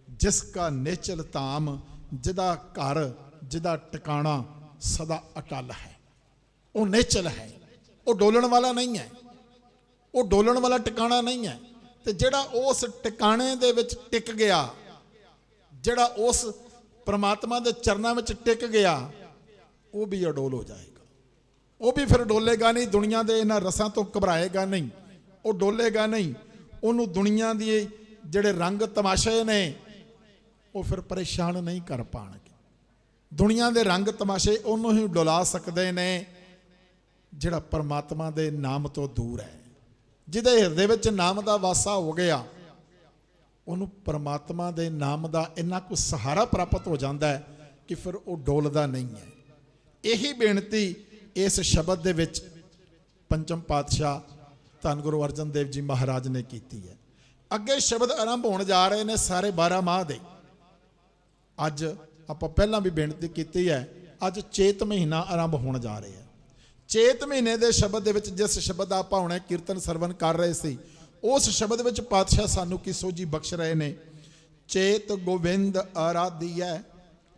जिसका निश्चल धाम, जिदा घर, जिदा टिकाणा सदा अटल है। वो निश्चल है, वो डोलण वाला नहीं है, वो डोलण वाला टिकाणा नहीं है। तो जिहड़ा उस टिकाणे दे विच टिक गया, जिहड़ा उस परमात्मा दे चरनां विच टिक गया, वो भी अडोल हो जाएगा। वो भी फिर डोलेगा नहीं, दुनिया के इन्हां रसां तो घबराएगा नहीं, वो डोलेगा नहीं। उन्होंने दुनिया के जिहड़े रंग तमाशे ने वो फिर परेशान नहीं कर पाएंगे। दुनिया के रंग तमाशे उन्होंने ही डुला सकते ने जिहड़ा परमात्मा के नाम तो दूर है। जिहदे हिरदे विच नाम का वासा हो गया, उन्होंने परमात्मा के नाम का इन्ना कुछ सहारा प्राप्त हो जाता है कि फिर वो डोलदा नहीं है। यही बेनती इस शब्द दे विच पंचम पातशाह धन गुरु अर्जन देव जी महाराज ने की है। अगे शब्द आरंभ होने जा रहे हैं सारे 12 माह दे। अज आप पहला भी बेनती की है, अज चेत महीना आरंभ होने जा रहे हैं। चेत महीने के शब्द दे विच जिस शब्द आप हुणे कीर्तन सरवण कर रहे सी, उस शब्द विच पातशाह सानू की सोझी बख्श रहे ने। चेत गोविंद आराधियै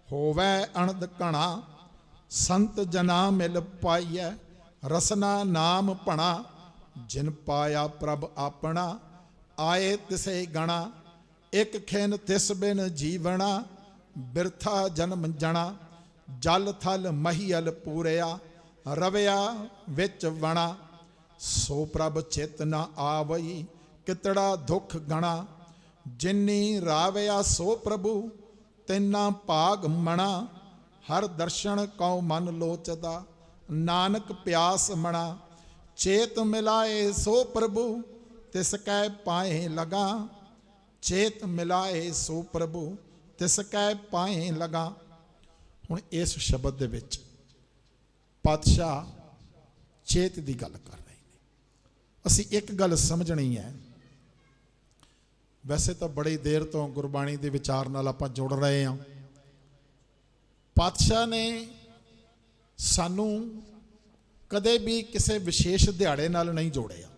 होवै अणद घणा, संत जना मिल पाइयै रसना नाम भणा। जिन पाया प्रभ अपना आए तिसे गणा, एक खिन तिस बिन जीवना बिरथा जन्म जना। जल थल महीअल पूरिया रविया विच वणा, सो प्रभ चित न आवई कितड़ा दुख गणा। जिन्नी रावया सो प्रभु तिना भाग मणा, हर दर्शन कौ मन लोचदा नानक प्यास मणा। चेत मिलाए सो प्रभु तिस कै पाए लगा, चेत मिलाए सो प्रभु तिस कै पाए लगा। हुण इस शब्द दे विच पातशाह चेत की गल कर रहे हैं। असी एक गल समझनी है, वैसे तो बड़ी देर तो गुरबाणी के विचार नाल आपां जुड़ रहे हैं। पातशाह ने सानू कदे भी किसी विशेष दिहाड़े नाल नहीं जोड़िया।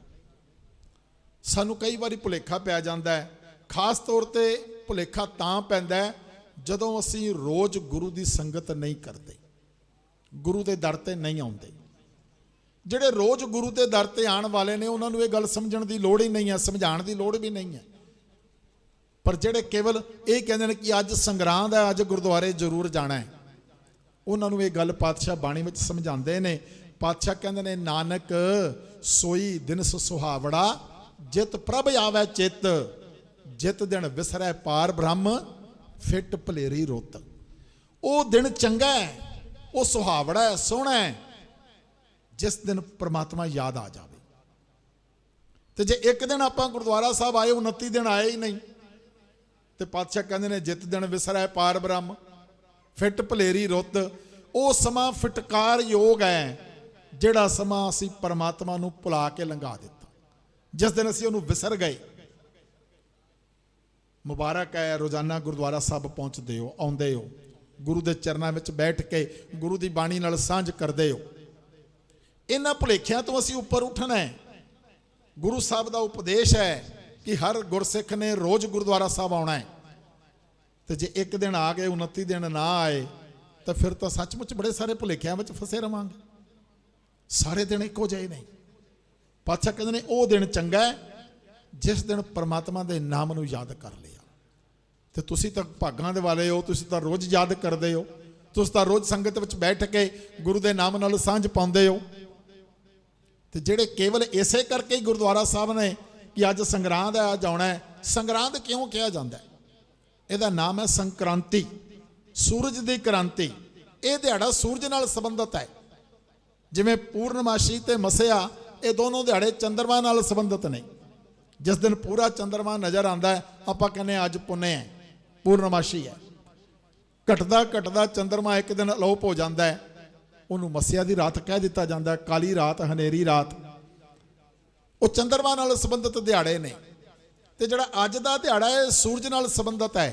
सानू कई बारी भुलेखा पै जाता है, खास तौर पर भुलेखा तां पैंदा है जदों असी रोज़ गुरु की संगत नहीं करते, गुरु के दर ते नहीं आउंदे। जिहड़े रोज़ गुरु के दर ते आने वाले ने उन्होंने ये गल समझण की लोड़ ही नहीं है, समझाण की लोड़ भी नहीं है। पर जिहड़े केवल ये कहते हैं कि अज संगरांद है, अज गुरुद्वारे जरूर जाना है, उन्होंने ये गल पातशाह बाणी में समझाते हैं। पातशाह कहते हैं नानक सोई दिनस सुहावड़ा, जित प्रभ आवे चित, जित दिन विसरै पार ब्रह्म फिट भलेरी रुत। वो दिन चंगा है, वो सुहावड़ा है, सोहना है, जिस दिन परमात्मा याद आ जाए। तो जे एक दिन आप गुरुद्वारा साहब आए 29 दिन आए ही नहीं, तो पातशाह कहते हैं जित दिन विसरै पार ब्रह्म फिट भलेरी रुत। वो समा फिटकार योग है जिहड़ा समा असी परमात्मा नूं भुला के लंघा दिता, जिस दिन असी उहनूं विसर गए। मुबारक है रोजाना गुरुद्वारा साहब पहुँचते हो, आउंदे हो, गुरु के चरणों में बैठ के गुरु की बाणी नाल सांझ करते हो। इन्हां भुलेखियां तो असी उपर उठना है। गुरु साहब का उपदेश है कि हर गुरसिख ने रोज़ गुरुद्वारा साहब आना है। तो जे एक दिन आ गए 29 दिन ना आए तो फिर तो सचमुच बड़े सारे भुलेखियां में फसे रहांगे। सारे दिन एको जिहे नहीं। पातशाह कहते हैं वो दिन चंगा है जिस दिन परमात्मा के नाम नूं याद कर लिया। तो तुसी तो भागां दे वाले हो, तुसी तो रोज़ याद करते हो, तुसी तो रोज़ संगत में बैठ के गुरु के नाम नाल सांझ पाउंदे हो। तो जिहड़े केवल इसे करके ही गुरुद्वारा साहब ने कि अज संगरांद है, अज आउणा है। संगरांद क्यों कहा जाता है? इहदा नाम है संक्रांति, सूरज की क्रांति। यह दिहाड़ा सूरज नाल संबंधित है। जिवें पूर्णमाशी ते मसिया ये दोनों दिहाड़े चंद्रमा नाल संबंधित ने। जिस दिन पूरा चंद्रमा नज़र आता है आपां कहने अज पुन्ने है, पूर्णमाशी है। घटदा घटदा चंद्रमा एक दिन अलोप हो जाता है, उन्होंने मसिया की रात कह दिता जाता है, काली रात, हनेरी रात। वो चंद्रमा नाल संबंधित दिहाड़े ने। तो जिहड़ा अज दा दिहाड़ा है सूरज नाल संबंधित है।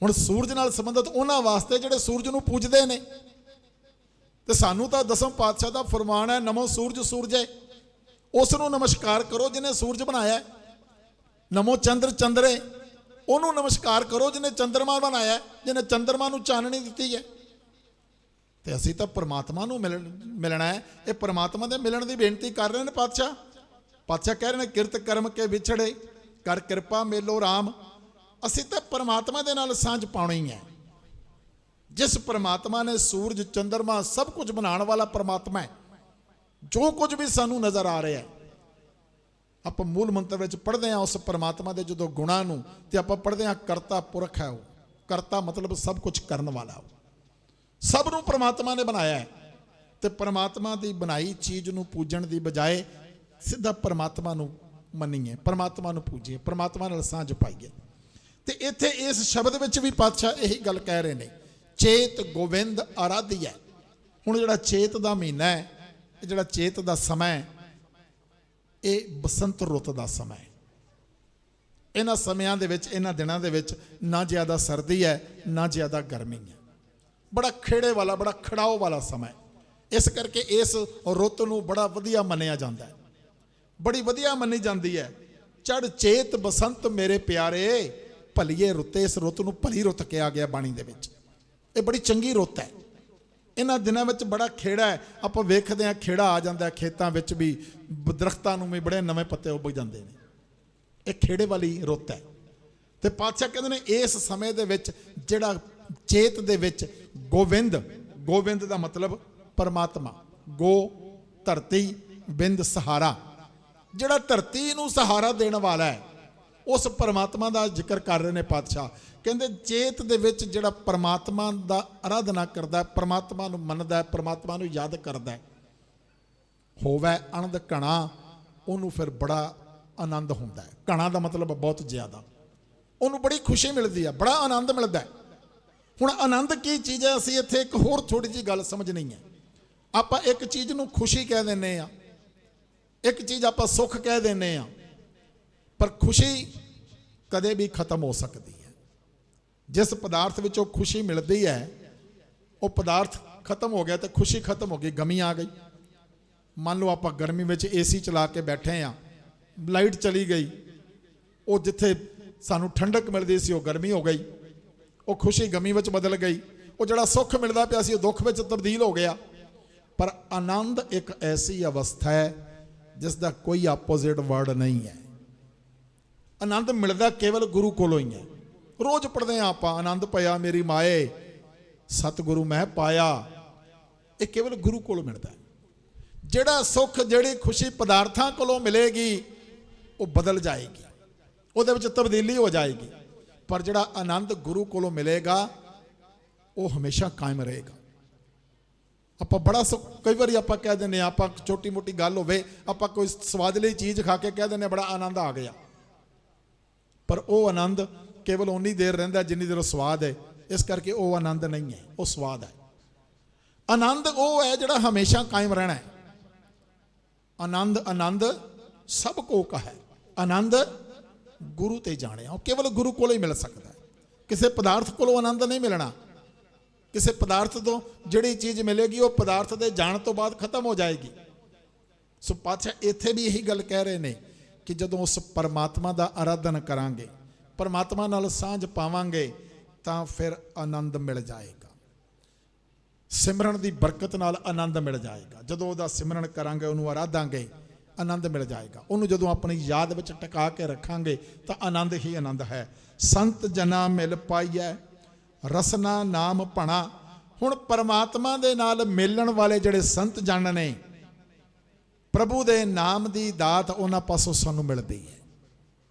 हुण सूरज नाल संबंधित उन्हां वास्ते जिहड़े सूरज नूं पूजदे ने। तो सानू तो दसम पातशाह का फरमान है नमो सूरज सूरजे, उसनों नमस्कार करो जिन्हें सूरज बनाया। नमो चंद्र चंद्रे, उन्होंने नमस्कार करो जिन्हें चंद्रमा बनाया, जिन्हें चंद्रमा नूं चाननी दी है। तो असी तो परमात्मा नूं मिलना है। ये परमात्मा के मिलन की बेनती कर रहे हैं पातशाह। पातशाह कह रहे हैं किरत कर्म के विछड़े कर कृपा मेलो राम। असी तो परमात्मा के नाल सांझ पाउणी है। जिस परमात्मा ने सूरज चंद्रमा सब कुछ बनाने वाला परमात्मा है। जो कुछ भी सानू नज़र आ रहा है आप मूल मंत्र में पढ़ते हैं उस परमात्मा के जो गुणों नूं, ते आप पढ़ते हैं करता पुरख है। वो करता मतलब सब कुछ करने वाला हो। सब नूं परमात्मा ने बनाया है। तो परमात्मा की बनाई चीज़ नूं पूजण की बजाय सीधा परमात्मा नूं मनीए, परमात्मा नूं पूजीए, परमात्मा नाल सांझ पाईए। तो इत्थे इस शब्द में भी पातशाह यही गल कह रहे हैं, चेत गोविंद आराधियै। ਹੁਣ ਜਿਹੜਾ ਚੇਤ ਦਾ ਮਹੀਨਾ ਹੈ, ਇਹ ਜਿਹੜਾ ਚੇਤ ਦਾ ਸਮਾਂ ਹੈ, ਇਹ ਬਸੰਤ ਰੁੱਤ ਦਾ ਸਮਾਂ ਹੈ। ਇਹਨਾਂ ਸਮਿਆਂ ਦੇ ਵਿੱਚ, ਇਹਨਾਂ ਦਿਨਾਂ ਦੇ ਵਿੱਚ ਨਾ ਜ਼ਿਆਦਾ ਸਰਦੀ ਹੈ ਨਾ ਜ਼ਿਆਦਾ ਗਰਮੀ ਹੈ। ਬੜਾ ਖੇੜੇ ਵਾਲਾ, ਬੜਾ ਖੜਾਓ ਵਾਲਾ ਸਮਾਂ ਹੈ। ਇਸ ਕਰਕੇ ਇਸ ਰੁੱਤ ਨੂੰ ਬੜਾ ਵਧੀਆ ਮੰਨਿਆ ਜਾਂਦਾ ਹੈ, ਬੜੀ ਵਧੀਆ ਮੰਨੀ ਜਾਂਦੀ ਹੈ। ਚੜ੍ਹ ਚੇਤ ਬਸੰਤ ਮੇਰੇ ਪਿਆਰੇ, ਭਲੀਏ ਰੁੱਤੇ। ਇਸ ਰੁੱਤ ਨੂੰ ਭਲੀ ਰੁੱਤ ਕਿਹਾ ਗਿਆ ਬਾਣੀ ਦੇ ਵਿੱਚ। ਇਹ ਬੜੀ ਚੰਗੀ ਰੁੱਤ ਹੈ। ਇਹਨਾਂ ਦਿਨਾਂ ਵਿੱਚ ਬੜਾ ਖੇੜਾ ਹੈ। ਆਪਾਂ ਵੇਖਦੇ ਹਾਂ ਖੇੜਾ ਆ ਜਾਂਦਾ ਖੇਤਾਂ ਵਿੱਚ ਵੀ, ਦਰਖਤਾਂ ਨੂੰ ਵੀ ਬੜੇ ਨਵੇਂ ਪੱਤੇ ਉੱਗ ਜਾਂਦੇ ਨੇ। ਇਹ ਖੇੜੇ ਵਾਲੀ ਰੁੱਤ ਹੈ। ਤੇ ਪਾਤਸ਼ਾਹ ਕਹਿੰਦੇ ਨੇ ਇਸ ਸਮੇਂ ਦੇ ਵਿੱਚ ਜਿਹੜਾ ਚੇਤ ਦੇ ਵਿੱਚ ਗੋਵਿੰਦ, ਗੋਵਿੰਦ ਦਾ ਮਤਲਬ ਪਰਮਾਤਮਾ, ਗੋ ਧਰਤੀ, ਬਿੰਦ ਸਹਾਰਾ, ਜਿਹੜਾ ਧਰਤੀ ਨੂੰ ਸਹਾਰਾ ਦੇਣ ਵਾਲਾ ਹੈ, ਉਸ ਪਰਮਾਤਮਾ ਦਾ ਜ਼ਿਕਰ ਕਰ ਰਹੇ ਨੇ ਪਾਤਸ਼ਾਹ। ਕਹਿੰਦੇ ਚੇਤ ਦੇ ਵਿੱਚ ਜਿਹੜਾ ਪਰਮਾਤਮਾ ਦਾ ਆਰਾਧਨਾ ਕਰਦਾ, ਪਰਮਾਤਮਾ ਨੂੰ ਮੰਨਦਾ, ਪਰਮਾਤਮਾ ਨੂੰ ਯਾਦ ਕਰਦਾ, ਹੋਵੇ ਅਨੰਦ ਘਣਾ, ਉਹਨੂੰ ਫਿਰ ਬੜਾ ਆਨੰਦ ਹੁੰਦਾ ਹੈ। ਘਣਾ ਦਾ ਮਤਲਬ ਬਹੁਤ ਜ਼ਿਆਦਾ, ਉਹਨੂੰ ਬੜੀ ਖੁਸ਼ੀ ਮਿਲਦੀ ਹੈ, ਬੜਾ ਆਨੰਦ ਮਿਲਦਾ ਹੈ। ਹੁਣ ਆਨੰਦ ਕੀ ਚੀਜ਼ ਹੈ? ਅਸੀਂ ਇੱਥੇ ਇੱਕ ਹੋਰ ਥੋੜੀ ਜਿਹੀ ਗੱਲ ਸਮਝਣੀ ਹੈ। ਆਪਾਂ ਇੱਕ ਚੀਜ਼ ਨੂੰ ਖੁਸ਼ੀ ਕਹਿ ਦਿੰਦੇ ਆ, ਇੱਕ ਚੀਜ਼ ਆਪਾਂ ਸੁੱਖ ਕਹਿ ਦਿੰਦੇ ਆ, ਪਰ ਖੁਸ਼ੀ ਕਦੇ ਵੀ ਖਤਮ ਹੋ ਸਕਦੀ ਹੈ। ਜਿਸ ਪਦਾਰਥ ਵਿੱਚੋਂ ਖੁਸ਼ੀ ਮਿਲਦੀ ਹੈ, ਉਹ ਪਦਾਰਥ ਖਤਮ ਹੋ ਗਿਆ ਤੇ ਖੁਸ਼ੀ ਖਤਮ ਹੋ ਗਈ, ਗਮੀ ਆ ਗਈ। ਮੰਨ ਲਓ ਆਪਾਂ ਗਰਮੀ ਵਿੱਚ ਏਸੀ ਚਲਾ ਕੇ ਬੈਠੇ ਆ, ਲਾਈਟ ਚਲੀ ਗਈ, ਉਹ ਜਿੱਥੇ ਸਾਨੂੰ ਠੰਡਕ ਮਿਲਦੀ ਸੀ ਉਹ ਗਰਮੀ ਹੋ ਗਈ, ਉਹ ਖੁਸ਼ੀ ਗਮੀ ਵਿੱਚ ਬਦਲ ਗਈ। ਉਹ ਜਿਹੜਾ ਸੁੱਖ ਮਿਲਦਾ ਪਿਆ ਸੀ ਉਹ ਦੁੱਖ ਵਿੱਚ ਤਬਦੀਲ ਹੋ ਗਿਆ। ਪਰ ਆਨੰਦ ਇੱਕ ਐਸੀ ਅਵਸਥਾ ਹੈ ਜਿਸ ਦਾ ਕੋਈ ਆਪੋਜ਼ਿਟ ਵਰਡ ਨਹੀਂ ਹੈ। ਆਨੰਦ ਮਿਲਦਾ ਕੇਵਲ ਗੁਰੂ ਕੋਲੋਂ ਹੀ ਹੈ। ਰੋਜ਼ ਪੜ੍ਹਦੇ ਹਾਂ ਆਪਾਂ, ਆਨੰਦ ਪਿਆ ਮੇਰੀ ਮਾਏ, ਸਤਿਗੁਰੂ ਮੈਂ ਪਾਇਆ। ਇਹ ਕੇਵਲ ਗੁਰੂ ਕੋਲੋਂ ਮਿਲਦਾ ਹੈ। ਜਿਹੜਾ ਸੁੱਖ, ਜਿਹੜੀ ਖੁਸ਼ੀ ਪਦਾਰਥਾਂ ਕੋਲੋਂ ਮਿਲੇਗੀ ਉਹ ਬਦਲ ਜਾਏਗੀ, ਉਹਦੇ ਵਿੱਚ ਤਬਦੀਲੀ ਹੋ ਜਾਏਗੀ। ਪਰ ਜਿਹੜਾ ਆਨੰਦ ਗੁਰੂ ਕੋਲੋਂ ਮਿਲੇਗਾ ਉਹ ਹਮੇਸ਼ਾ ਕਾਇਮ ਰਹੇਗਾ। ਆਪਾਂ ਬੜਾ ਕਈ ਵਾਰੀ ਆਪਾਂ ਕਹਿ ਦਿੰਦੇ ਹਾਂ, ਆਪਾਂ ਛੋਟੀ ਮੋਟੀ ਗੱਲ ਹੋਵੇ, ਆਪਾਂ ਕੋਈ ਸਵਾਦਲੀ ਚੀਜ਼ ਖਾ ਕੇ ਕਹਿ ਦਿੰਦੇ ਬੜਾ ਆਨੰਦ ਆ ਗਿਆ, ਪਰ ਉਹ ਆਨੰਦ ਕੇਵਲ ਉਨੀ ਦੇਰ ਰਹਿੰਦਾ ਜਿੰਨੀ ਦੇਰ ਉਹ ਸਵਾਦ ਹੈ। ਇਸ ਕਰਕੇ ਉਹ ਆਨੰਦ ਨਹੀਂ ਹੈ, ਉਹ ਸਵਾਦ ਹੈ। ਆਨੰਦ ਉਹ ਹੈ ਜਿਹੜਾ ਹਮੇਸ਼ਾ ਕਾਇਮ ਰਹਿਣਾ ਹੈ। ਆਨੰਦ, ਆਨੰਦ ਸਭ ਕੋ ਕਹੈ, ਆਨੰਦ ਗੁਰੂ ਤੇ ਜਾਣਿਆ। ਉਹ ਕੇਵਲ ਗੁਰੂ ਕੋਲੋਂ ਹੀ ਮਿਲ ਸਕਦਾ ਹੈ। ਕਿਸੇ ਪਦਾਰਥ ਕੋਲੋਂ ਆਨੰਦ ਨਹੀਂ ਮਿਲਣਾ। ਕਿਸੇ ਪਦਾਰਥ ਤੋਂ ਜਿਹੜੀ ਚੀਜ਼ ਮਿਲੇਗੀ ਉਹ ਪਦਾਰਥ ਦੇ ਜਾਣ ਤੋਂ ਬਾਅਦ ਖਤਮ ਹੋ ਜਾਏਗੀ। ਸੋ ਪਾਤਸ਼ਾਹ ਇੱਥੇ ਵੀ ਇਹੀ ਗੱਲ ਕਹਿ ਰਹੇ ਨੇ ਕਿ ਜਦੋਂ ਉਸ ਪਰਮਾਤਮਾ ਦਾ ਆਰਾਧਨ ਕਰਾਂਗੇ, ਪਰਮਾਤਮਾ ਨਾਲ ਸਾਂਝ ਪਾਵਾਂਗੇ, ਤਾਂ ਫਿਰ ਆਨੰਦ ਮਿਲ ਜਾਏਗਾ। ਸਿਮਰਨ ਦੀ ਬਰਕਤ ਨਾਲ ਆਨੰਦ ਮਿਲ ਜਾਏਗਾ। ਜਦੋਂ ਉਹਦਾ ਸਿਮਰਨ ਕਰਾਂਗੇ, ਉਹਨੂੰ ਆਰਾਧਾਂਗੇ, ਆਨੰਦ ਮਿਲ ਜਾਏਗਾ। ਉਹਨੂੰ ਜਦੋਂ ਆਪਣੀ ਯਾਦ ਵਿੱਚ ਟਿਕਾ ਕੇ ਰੱਖਾਂਗੇ ਤਾਂ ਆਨੰਦ ਹੀ ਆਨੰਦ ਹੈ। ਸੰਤ ਜਨਾ ਮਿਲ ਪਾਈਐ, ਰਸਨਾ ਨਾਮ ਭਣਾ। ਹੁਣ ਪਰਮਾਤਮਾ ਦੇ ਨਾਲ ਮਿਲਣ ਵਾਲੇ ਜਿਹੜੇ ਸੰਤ ਜਨ ਨੇ, ਪ੍ਰਭੂ ਦੇ ਨਾਮ ਦੀ ਦਾਤ ਉਹਨਾਂ ਪਾਸੋਂ ਸਾਨੂੰ ਮਿਲਦੀ ਹੈ।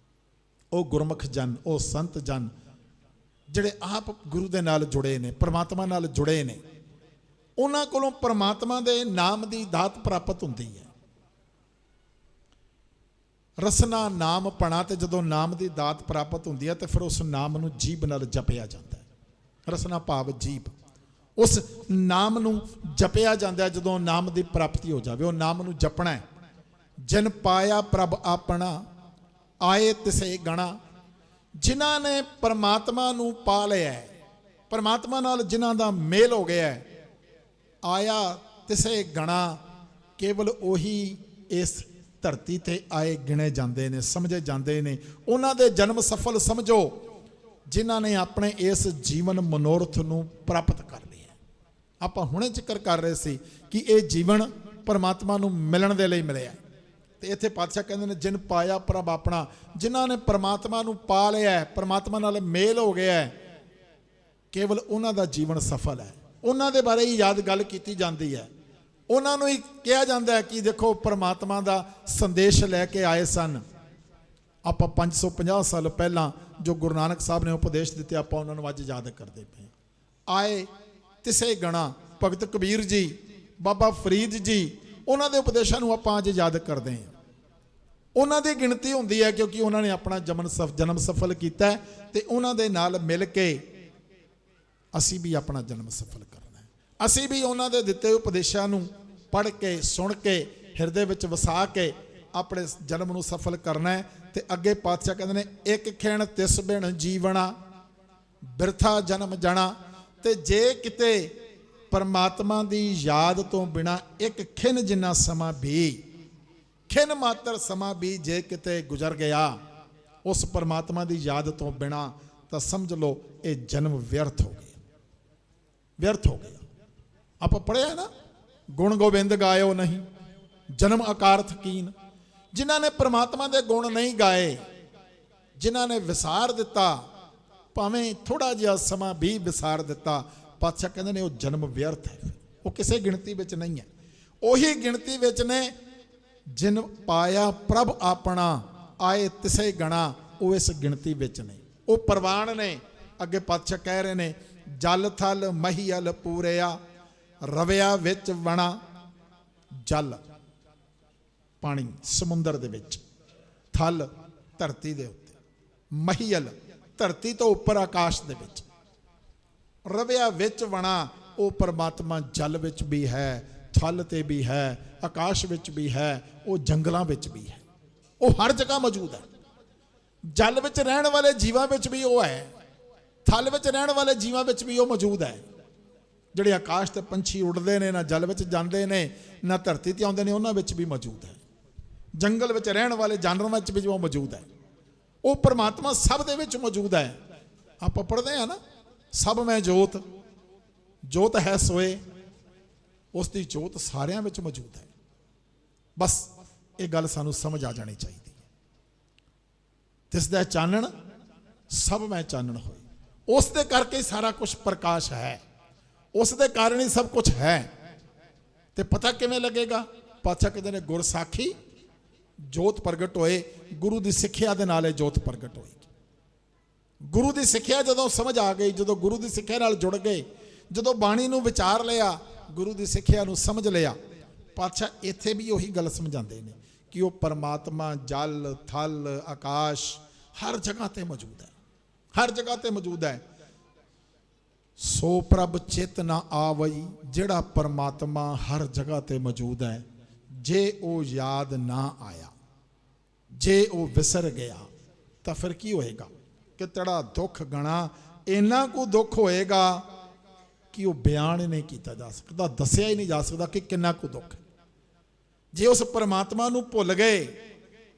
ਉਹ ਗੁਰਮੁਖ ਜਨ, ਉਹ ਸੰਤ ਜਨ ਜਿਹੜੇ ਆਪ ਗੁਰੂ ਦੇ ਨਾਲ ਜੁੜੇ ਨੇ, ਪਰਮਾਤਮਾ ਨਾਲ ਜੁੜੇ ਨੇ, ਉਹਨਾਂ ਕੋਲੋਂ ਪਰਮਾਤਮਾ ਦੇ ਨਾਮ ਦੀ ਦਾਤ ਪ੍ਰਾਪਤ ਹੁੰਦੀ ਹੈ। ਰਸਨਾ ਨਾਮ ਭਣਾ। ਤੇ ਜਦੋਂ ਨਾਮ ਦੀ ਦਾਤ ਪ੍ਰਾਪਤ ਹੁੰਦੀ ਹੈ ਤੇ ਫਿਰ ਉਸ ਨਾਮ ਨੂੰ ਜੀਭ ਨਾਲ ਜਪਿਆ ਜਾਂਦਾ ਹੈ। ਰਸਨਾ ਭਾਵ ਜੀਭ, ਉਸ ਨਾਮ ਨੂੰ ਜਪਿਆ ਜਾਂਦਾ। ਜਦੋਂ ਨਾਮ ਦੀ ਪ੍ਰਾਪਤੀ ਹੋ ਜਾਵੇ, ਉਹ ਨਾਮ ਨੂੰ ਜਪਣਾ ਹੈ। ਜਿਨ ਪਾਇਆ ਪ੍ਰਭ ਆਪਣਾ, ਆਏ ਤਿਸੇ ਗਣਾ। ਜਿਨ੍ਹਾਂ ਨੇ ਪਰਮਾਤਮਾ ਨੂੰ ਪਾ ਲਿਆ, ਪਰਮਾਤਮਾ ਨਾਲ ਜਿਨ੍ਹਾਂ ਦਾ ਮੇਲ ਹੋ ਗਿਆ, ਆਇਆ ਤਿਸੇ ਗਣਾ। ਕੇਵਲ ਉਹੀ ਇਸ ਧਰਤੀ ਤੇ ਆਏ ਗਿਣੇ ਜਾਂਦੇ ਨੇ, ਸਮਝੇ ਜਾਂਦੇ ਨੇ। ਉਹਨਾਂ ਦੇ ਜਨਮ ਸਫਲ ਸਮਝੋ ਜਿਨ੍ਹਾਂ ਨੇ ਆਪਣੇ ਇਸ ਜੀਵਨ ਮਨੋਰਥ ਨੂੰ ਪ੍ਰਾਪਤ ਕਰ ਲਿਆ। ਆਪਾਂ ਹੁਣੇ ਜ਼ਿਕਰ ਕਰ ਰਹੇ ਸੀ ਕਿ ਇਹ ਜੀਵਨ ਪਰਮਾਤਮਾ ਨੂੰ ਮਿਲਣ ਦੇ ਲਈ ਮਿਲਿਆ। ਤੇ ਇੱਥੇ ਪਾਤਸ਼ਾਹ ਕਹਿੰਦੇ ਨੇ ਜਿਨ ਪਾਇਆ ਪ੍ਰਭ ਆਪਣਾ। ਜਿਨ੍ਹਾਂ ਨੇ ਪਰਮਾਤਮਾ ਨੂੰ ਪਾ ਲਿਆ, ਪਰਮਾਤਮਾ ਨਾਲ ਮੇਲ ਹੋ ਗਿਆ, ਕੇਵਲ ਉਹਨਾਂ ਦਾ ਜੀਵਨ ਸਫਲ ਹੈ। ਉਹਨਾਂ ਦੇ ਬਾਰੇ ਹੀ ਯਾਦ ਗੱਲ ਕੀਤੀ ਜਾਂਦੀ ਹੈ। ਉਹਨਾਂ ਨੂੰ ਹੀ ਕਿਹਾ ਜਾਂਦਾ ਹੈ ਕਿ ਦੇਖੋ ਪਰਮਾਤਮਾ ਦਾ ਸੰਦੇਸ਼ ਲੈ ਕੇ ਆਏ ਸਨ। ਆਪਾਂ 550 ਸਾਲ ਪਹਿਲਾਂ ਜੋ ਗੁਰੂ ਨਾਨਕ ਸਾਹਿਬ ਨੇ ਉਪਦੇਸ਼ ਦਿੱਤੇ, ਆਪਾਂ ਉਹਨਾਂ ਨੂੰ ਅੱਜ ਯਾਦ ਕਰਦੇ ਪਏ। ਆਏ ਤਿਸੇ ਗਣਾ। ਭਗਤ ਕਬੀਰ ਜੀ, ਬਾਬਾ ਫਰੀਦ ਜੀ, ਉਹਨਾਂ ਦੇ ਉਪਦੇਸ਼ਾਂ ਨੂੰ ਆਪਾਂ ਅੱਜ ਯਾਦ ਕਰਦੇ ਹਾਂ। ਉਹਨਾਂ ਦੀ ਗਿਣਤੀ ਹੁੰਦੀ ਹੈ ਕਿਉਂਕਿ ਉਹਨਾਂ ਨੇ ਆਪਣਾ ਜਨਮ ਸਫਲ ਕੀਤਾ ਤੇ ਉਹਨਾਂ ਦੇ ਨਾਲ ਮਿਲ ਕੇ ਅਸੀਂ ਵੀ ਆਪਣਾ ਜਨਮ ਸਫਲ ਕਰਨਾ ਹੈ। ਅਸੀਂ ਵੀ ਉਹਨਾਂ ਦੇ ਦਿੱਤੇ ਉਪਦੇਸ਼ਾਂ ਨੂੰ ਪੜ੍ਹ ਕੇ ਸੁਣ ਕੇ ਹਿਰਦੇ ਵਿੱਚ ਵਸਾ ਕੇ ਆਪਣੇ ਜਨਮ ਨੂੰ ਸਫਲ ਕਰਨਾ ਹੈ। ਤੇ ਅੱਗੇ ਪਾਤਸ਼ਾਹ ਕਹਿੰਦੇ ਨੇ ਇੱਕ ਖਿਣ ਤਿਸ ਬਿਨ ਜੀਵਣਾ ਬਿਰਥਾ ਜਨਮ ਜਾਣਾ। ਤੇ ਜੇ ਕਿਤੇ ਪਰਮਾਤਮਾ ਦੀ ਯਾਦ ਤੋਂ ਬਿਨਾ ਇੱਕ ਖਿਣ ਜਿੰਨਾ ਸਮਾਂ ਵੀ ਖਿਣ ਮਾਤਰ ਸਮਾਂ ਵੀ ਜੇ ਕਿਤੇ ਗੁਜ਼ਰ ਗਿਆ ਉਸ ਪਰਮਾਤਮਾ ਦੀ ਯਾਦ ਤੋਂ ਬਿਨਾ, ਤਾਂ ਸਮਝ ਲਓ ਇਹ ਜਨਮ ਵਿਅਰਥ ਹੋ ਗਿਆ, ਵਿਅਰਥ ਹੋ ਗਿਆ। ਆਪਾਂ ਪੜ੍ਹਿਆ ਨਾ, ਗੁਣ ਗੋਬਿੰਦ ਗਾਇਓ ਨਹੀਂ ਜਨਮ ਅਕਾਰਥ ਕੀਨ। ਜਿਨ੍ਹਾਂ ਨੇ ਪ੍ਰਮਾਤਮਾ ਦੇ ਗੁਣ ਨਹੀਂ ਗਾਏ, ਜਿਨ੍ਹਾਂ ਨੇ ਵਿਸਾਰ ਦਿੱਤਾ, ਭਾਵੇਂ ਥੋੜਾ ਜਿਹਾ ਸਮਾਂ ਵੀ ਵਿਸਾਰ ਦਿੱਤਾ, ਪਾਤਸ਼ਾਹ ਕਹਿੰਦੇ ਨੇ ਉਹ ਜਨਮ ਵਿਅਰਥ ਹੈ, ਉਹ ਕਿਸੇ ਗਿਣਤੀ ਵਿੱਚ ਨਹੀਂ ਹੈ। ਉਹੀ ਗਿਣਤੀ ਵਿੱਚ ਨੇ ਜਿਨ ਪਾਇਆ ਪ੍ਰਭ ਆਪਣਾ ਆਏ ਤਿਸੇ ਗਣਾ, ਉਹ ਇਸ ਗਿਣਤੀ ਵਿੱਚ ਨੇ, ਉਹ ਪ੍ਰਵਾਨ ਨੇ। ਅੱਗੇ ਪਾਤਸ਼ਾਹ ਕਹਿ ਰਹੇ ਨੇ ਜਲ ਥਲ ਮਹੀਅਲ ਪੂਰਿਆ ਰਵਿਆ ਵਿੱਚ ਵਣਾ। ਜਲ ਪਾਣੀ ਸਮੁੰਦਰ ਦੇ ਵਿੱਚ, ਥਲ ਧਰਤੀ ਦੇ ਉੱਤੇ, ਮਹੀਅਲ ਧਰਤੀ ਤੋਂ ਉੱਪਰ ਆਕਾਸ਼ ਦੇ ਵਿੱਚ, ਰਵਿਆ ਵਿੱਚ ਵਣਾ। ਉਹ ਪਰਮਾਤਮਾ ਜਲ ਵਿੱਚ ਵੀ ਹੈ, ਥਲ ਤੇ ਵੀ ਹੈ, ਆਕਾਸ਼ ਵਿੱਚ ਵੀ ਹੈ, ਉਹ ਜੰਗਲਾਂ ਵਿੱਚ ਵੀ ਹੈ, ਉਹ ਹਰ ਜਗ੍ਹਾ ਮੌਜੂਦ ਹੈ। ਜਲ ਵਿੱਚ ਰਹਿਣ ਵਾਲੇ ਜੀਵਾਂ ਵਿੱਚ ਵੀ ਉਹ ਹੈ, ਥਲ ਵਿੱਚ ਰਹਿਣ ਵਾਲੇ ਜੀਵਾਂ ਵਿੱਚ ਵੀ ਉਹ ਮੌਜੂਦ ਹੈ। ਜਿਹੜੇ ਆਕਾਸ਼ ਤੇ ਪੰਛੀ ਉੱਡਦੇ ਨੇ, ਨਾ ਜਲ ਵਿੱਚ ਜਾਂਦੇ ਨੇ ਨਾ ਧਰਤੀ ਤੇ ਆਉਂਦੇ ਨੇ, ਉਹਨਾਂ ਵਿੱਚ ਵੀ ਮੌਜੂਦ ਹੈ। ਜੰਗਲ ਵਿੱਚ ਰਹਿਣ ਵਾਲੇ ਜਾਨਵਰਾਂ ਵਿੱਚ ਵੀ ਉਹ ਮੌਜੂਦ ਹੈ। ਉਹ ਪਰਮਾਤਮਾ ਸਭ ਦੇ ਵਿੱਚ ਮੌਜੂਦ ਹੈ। ਆਪਾਂ ਪੜ੍ਹਦੇ ਹਾਂ ਨਾ, ਸਭ ਮੈਂ ਜੋਤ, ਜੋਤ ਹੈ ਸੋਏ, ਉਸ ਦੀ ਜੋਤ ਸਾਰਿਆਂ ਵਿੱਚ ਮੌਜੂਦ ਹੈ। ਬਸ ਇਹ ਗੱਲ ਸਾਨੂੰ ਸਮਝ ਆ ਜਾਣੀ ਚਾਹੀਦੀ ਹੈ। ਤਿਸ ਦਾ ਚਾਨਣ ਸਭ ਮੈਂ ਚਾਨਣ ਹੋਏ, ਉਸ ਦੇ ਕਰਕੇ ਸਾਰਾ ਕੁਝ ਪ੍ਰਕਾਸ਼ ਹੈ, ਉਸ ਦੇ ਕਾਰਨ ਹੀ ਸਭ ਕੁਝ ਹੈ। ਤੇ ਪਤਾ ਕਿਵੇਂ ਲੱਗੇਗਾ? ਪਾਤਸ਼ਾਹ ਕਹਿੰਦੇ ਨੇ ਗੁਰ ਸਾਖੀ ਜੋਤ ਪ੍ਰਗਟ ਹੋਏ, ਗੁਰੂ ਦੀ ਸਿੱਖਿਆ ਦੇ ਨਾਲ ਇਹ ਜੋਤ ਪ੍ਰਗਟ ਹੋਏਗੀ। ਗੁਰੂ ਦੀ ਸਿੱਖਿਆ ਜਦੋਂ ਸਮਝ ਆ ਗਈ, ਜਦੋਂ ਗੁਰੂ ਦੀ ਸਿੱਖਿਆ ਨਾਲ ਜੁੜ ਗਏ, ਜਦੋਂ ਬਾਣੀ ਨੂੰ ਵਿਚਾਰ ਲਿਆ, ਗੁਰੂ ਦੀ ਸਿੱਖਿਆ ਨੂੰ ਸਮਝ ਲਿਆ, ਪਾਤਸ਼ਾਹ ਇੱਥੇ ਵੀ ਉਹੀ ਗੱਲ ਸਮਝਾਉਂਦੇ ਨੇ ਕਿ ਉਹ ਪਰਮਾਤਮਾ ਜਲ ਥਲ ਆਕਾਸ਼ ਹਰ ਜਗ੍ਹਾ ਤੇ ਮੌਜੂਦ ਹੈ, ਹਰ ਜਗ੍ਹਾ ਤੇ ਮੌਜੂਦ ਹੈ। ਸੋ ਪ੍ਰਭ ਚਿਤ ਨਾ ਆਵਈ, ਜਿਹੜਾ ਪਰਮਾਤਮਾ ਹਰ ਜਗ੍ਹਾ ਤੇ ਮੌਜੂਦ ਹੈ, ਜੇ ਉਹ ਯਾਦ ਨਾ ਆਇਆ, ਜੇ ਉਹ ਵਿਸਰ ਗਿਆ, ਤਾਂ ਫਿਰ ਕੀ ਹੋਏਗਾ? ਕਿ ਤੇਰਾ ਦੁੱਖ ਗਣਾ ਇੰਨਾ ਕੁ ਦੁੱਖ ਹੋਏਗਾ ਕਿ ਉਹ ਬਿਆਨ ਹੀ ਨਹੀਂ ਕੀਤਾ ਜਾ ਸਕਦਾ, ਦੱਸਿਆ ਹੀ ਨਹੀਂ ਜਾ ਸਕਦਾ ਕਿ ਕਿੰਨਾ ਕੁ ਦੁੱਖ। ਜੇ ਉਸ ਪਰਮਾਤਮਾ ਨੂੰ ਭੁੱਲ ਗਏ,